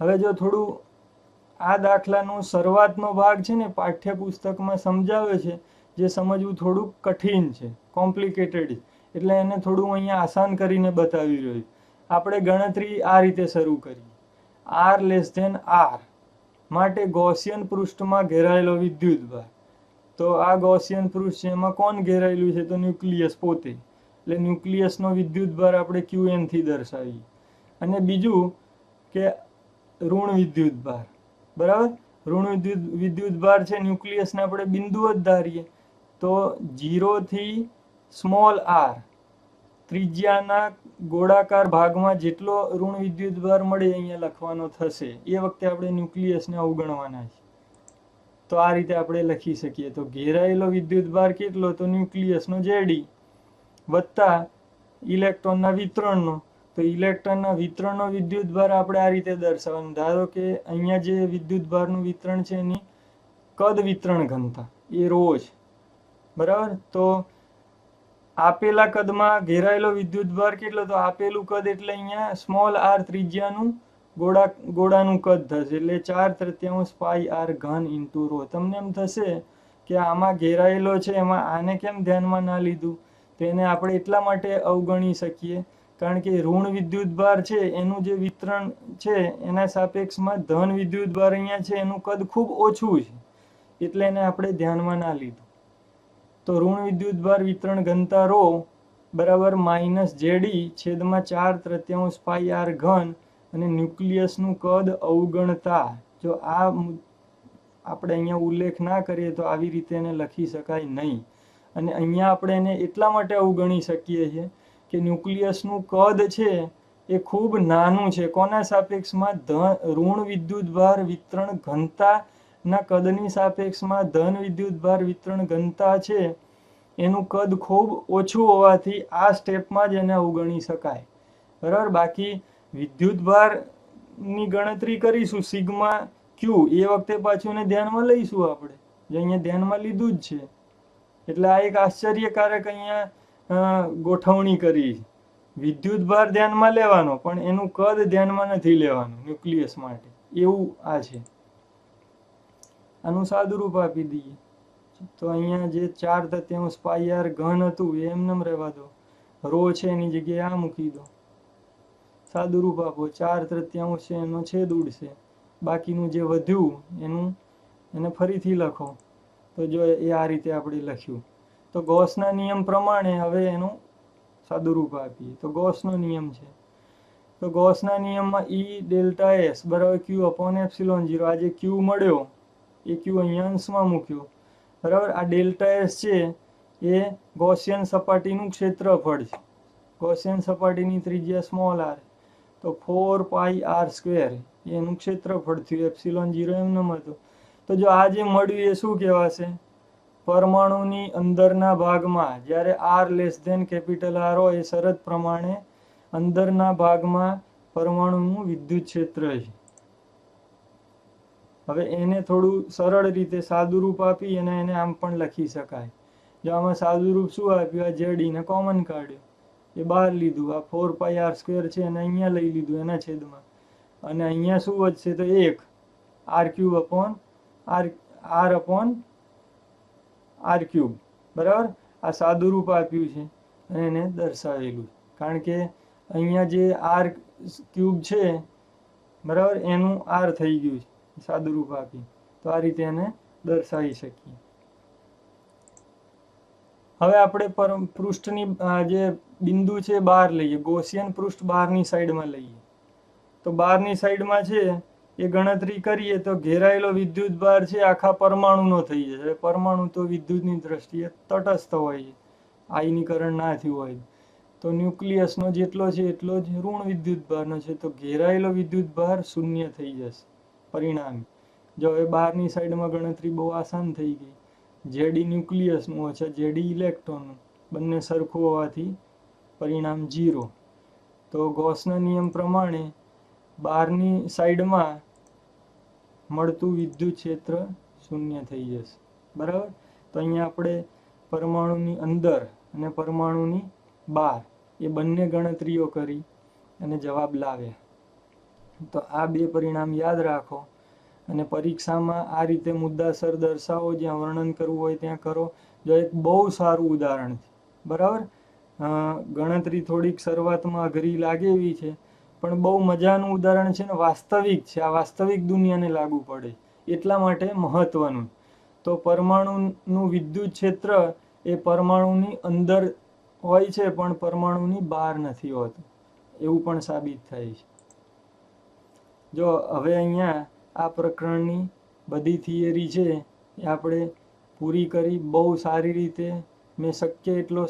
હવે જો થોડું આ દાખલાનો શરૂઆતનો ભાગ છે ને પાઠ્યપુસ્તકમાં સમજાવે છે, જે સમજવું થોડુંક કઠિન છે, કોમ્પ્લિકેટેડ, એટલે એને થોડું અહીંયા આસાન કરીને બતાવી રહ્યું. આપણે ગણતરી આ રીતે શરૂ કરીએ. આર લેસ ધેન આર માટે ગૌસિયન પૃષ્ઠમાં ઘેરાયેલો વિદ્યુતભાર. તો આ ગૌસિયન પૃષ્ઠ છે, એમાં કોણ ઘેરાયેલું છે? તો ન્યુક્લિયસ પોતે, એટલે ન્યુક્લિયસનો વિદ્યુતભાર આપણે QN થી દર્શાવીએ. અને બીજું કે ઋણ વિદ્યુતભાર, બરાબર? ઋણ વિદ્યુતભાર છે ન્યુક્લિયસને આપણે બિંદુ જ ધારીએ, તો 0 થી સ્મોલ આર ત્રિજ્યાના ગોળાકાર ભાગમાં જેટલો ઋણ વિદ્યુતભાર મળે અહીંયા લખવાનો થશે. એ વખતે આપણે ન્યુક્લિયસને અવગણવાના છે. તો આ રીતે આપણે લખી શકીએ. તો ઘેરાયેલો વિદ્યુતભાર કેટલો? તો ન્યુક્લિયસનો Zd વત્તા ઇલેક્ટ્રોનના વિતરણનો. તો ઇલેક્ટ્રોનના વિતરણનો વિદ્યુતભાર આપણે આ રીતે દર્શાવવાનું. ધારો કે અહીંયા જે વિદ્યુતભારનું વિતરણ છે એની કદ વિતરણ ઘનતા એ ρ છે, બરાબર? તો આપેલા કદમાં ઘેરાયેલો વિદ્યુતભાર કેટલો? તો આપેલું કદ એટલે અહીંયા સ્મોલ આર ત્રિજ્યાનું ગોળાનું કદ થશે, એટલે 4/3 પાઈ આર ઘન ઇન્ટુ ρ. તમને એમ થશે કે આમાં ઘેરાયેલો છે, એમાં આને કેમ ધ્યાનમાં ના લીધું? તો એને આપણે એટલા માટે અવગણી શકીએ કારણ કે ઋણ વિદ્યુતભાર છે એનું જે વિતરણ છે એના સાપેક્ષમાં ધન વિદ્યુતભાર અહીંયા છે એનું કદ ખૂબ ઓછું છે, એટલે એને આપણે ધ્યાનમાં ના લીધું. તો ઋણ વિદ્યુતભાર વિતરણ ઘનતા ρ બરાબર -Zd છેદમાં 4/3 પાઈ આર ઘન, અને ન્યુક્લિયસનું કદ અવગણતા. જો આ આપણે અહીંયા ઉલ્લેખ ના કરીએ તો આવી રીતે એને લખી શકાય નહીં. અને અહીંયા આપણે એને એટલા માટે અવગણી શકીએ છીએ કે ન્યુક્લિયસનું કદ છે એ ખૂબ નાનું છે. કોના સાપેક્ષમાં? ઋણ વિદ્યુતભાર વિતરણ ઘનતાના કદની સાપેક્ષમાં ધન વિદ્યુતભાર વિતરણ ઘનતા છે એનું કદ ખૂબ ઓછું હોવાથી આ સ્ટેપમાં જ એને અવગણી શકાય, બરાબર? બાકી વિદ્યુતભારની ગણતરી કરીશું સિગ્મા ક્યુ, એ વખતે પાછું એને ધ્યાનમાં લઈશું આપણે, જે અહીંયા ધ્યાનમાં લીધું જ છે. એટલે આ એક આશ્ચર્યકારક અહીંયા ગોઠવણી કરી. વિદ્યુતભાર ધ્યાનમાં લેવાનો પણ એનું કદ ધ્યાનમાં નથી લેવાનું ન્યુક્લિયસ માટે, એવું આ છે. આનું સાદુરૂપ આપી દઈએ તો અહીંયા જે 4/3 પાઈ આર ઘન હતું એ એમને રહેવા દો, ρ છે એની જગ્યાએ આ મૂકી દો, સાદુરૂપ આપો. 4/3 છે એનો છેદ ઉડશે, બાકીનું જે વધ્યું એને ફરીથી લખો. તો જો એ આ રીતે આપણે લખ્યું. તો ગૌસના નિયમ પ્રમાણે હવે એનું સાદુરૂપ આપીએ. તો ગૌસનો નિયમ છે, તો ગૌસના નિયમમાં E ડેલ્ટા S બરાબર Q/ε0. આ જે Q મળ્યો એ Q અહીંયા અંશમાં મૂક્યો, બરાબર? આ ડેલ્ટા S છે એ ગૌસિયન સપાટીનું ક્ષેત્રફળ છે. ગૌસિયન સપાટીની ત્રિજ્યા સ્મોલ આર, તો 4 પાઈ આર સ્ક્વેર એનું ક્ષેત્રફળ થયું. ε0 એમનેમ હતું. તો જો આ જે મળ્યું એ શું કહેવાશે? પરમાણુની અંદરના ભાગમાં જ્યારે R less than capital R હોય એ શરત પ્રમાણે અંદરના ભાગમાં પરમાણુનું વિદ્યુત ક્ષેત્ર છે. હવે એને થોડું સરળ રીતે સાદુરૂપ આપી અને એને આમ પણ લખી શકાય. જો આમાં સાદુરૂપ શું આપ્યું? આ Zd ને કોમન કાઢ્યો, એ બહાર લીધું. આ 4 પાઈ આર સ્ક્વેર છે અને અહીંયા લઈ લીધું એના છેદમાં, અને અહીંયા શું વધશે? તો 1 r/r3, બરાબર? આ સાદુરૂપ આપ્યું છે અને એને દર્શાવેલું, કારણ કે અહીંયા જે આર ક્યુબ છે બરાબર, એનું આર થઈ ગયું છે સાદુરૂપ આપી, તો આ રીતે એને દર્શાવી શકીએ. હવે આપણે પૃષ્ઠની જે બિંદુ છે બહાર લઈએ, ગૌસિયન પૃષ્ઠ બહારની સાઈડમાં લઈએ. તો બહારની સાઈડમાં છે એ ગણતરી કરીએ તો ઘેરાયેલો વિદ્યુત ભાર છે આખા પરમાણુનો થઈ જશે. પરમાણુ તો વિદ્યુતની દ્રષ્ટિએ તટસ્થ હોય છે, આયનીકરણ ના થયું હોય. તો ન્યુક્લિયસનો જેટલો છે એટલો જ ઋણ વિદ્યુત ભારનો છે, તો ઘેરાયેલો વિદ્યુત ભાર શૂન્ય થઈ જશે પરિણામે. જો હવે બહારની સાઈડમાં ગણતરી બહુ આસાન થઈ ગઈ. જેડી ન્યુક્લિયસનું ઓછા જેડી ઇલેક્ટ્રોનનું, બંને સરખું હોવાથી પરિણામ 0. તો ગૌસના નિયમ પ્રમાણે બહારની સાઈડમાં મળતું વિદ્યુત ક્ષેત્ર શૂન્ય થઈ જશે. બરાબર. તો અહીંયા આપણે પરમાણુની અંદર અને પરમાણુની બહાર એ બંને ગણતરીઓ કરી અને જવાબ લાવ્યા. તો આ બે પરિણામ યાદ રાખો અને પરીક્ષામાં આ રીતે મુદ્દાસર દર્શાવો, જ્યાં વર્ણન કરવું હોય ત્યાં કરો. જો એક બહુ સારું ઉદાહરણ છે, બરાબર. ગણતરી થોડીક શરૂઆતમાં અઘરી લાગે એવી છે, પણ બહુ મજાનું ઉદાહરણ છે ને વાસ્તવિક છે. આ વાસ્તવિક દુનિયાને લાગુ પડે એટલા માટે મહત્વનું. તો પરમાણુનું વિદ્યુત ક્ષેત્ર એ પરમાણુની અંદર હોય છે પણ પરમાણુની બહાર નથી હોતું, એવું પણ સાબિત થાય છે. જો હવે અહીંયા આ પ્રકરણની બધી થિયરી છે એ આપણે પૂરી કરી. બહુ સારી રીતે મેં શક્ય એટલો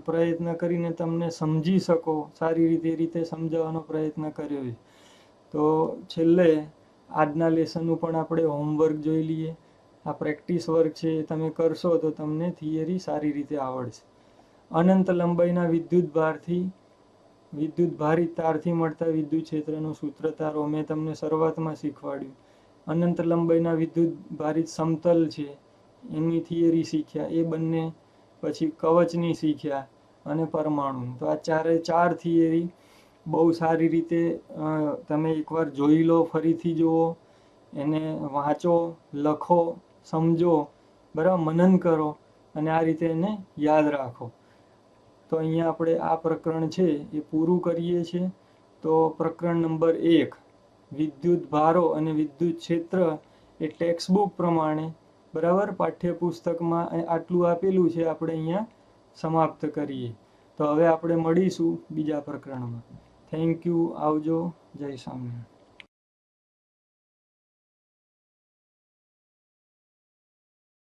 પ્રયત્ન કરીને તમને સમજી શકો સારી રીતે સમજાવવાનો પ્રયત્ન કર્યો છે. તો છેલ્લે આજના લેસનનું પણ આપણે હોમવર્ક જોઈ લઈએ. આ પ્રેક્ટિસ વર્ક છે, તમે કરશો તો તમને થિયરી સારી રીતે આવડશે. અનંત લંબાઈના વિદ્યુત ભારિત તારથી મળતા વિદ્યુત ક્ષેત્રનું સૂત્ર તારો મેં તમને શરૂઆતમાં શીખવાડ્યું. અનંત લંબાઈના વિદ્યુત ભારિત સમતલ છે એની થિયરી શીખ્યા. એ બંને પછી કવચની શીખ્યા અને પરમાણુ. તો આ ચાર થિયરી બહુ સારી રીતે તમે એકવાર જોઈ લો, ફરીથી જુઓ, એને વાંચો, લખો, સમજો, બરાબર, મનન કરો અને આ રીતે એને યાદ રાખો. તો અહીંયા આપણે આ પ્રકરણ છે એ પૂરું કરીએ છીએ. તો પ્રકરણ નંબર 1 વિદ્યુત ભારો અને વિદ્યુત ક્ષેત્ર એ ટેક્સ્ટ બુક પ્રમાણે, બરાબર, પાઠ્યપુસ્તકમાં આટલું આપેલું છે, આપણે અહીંયા સમાપ્ત કરીએ. તો હવે આપણે મળીશું બીજા પ્રકરણમાં. Thank you. આવજો. જય સ્વામિનારાયણ.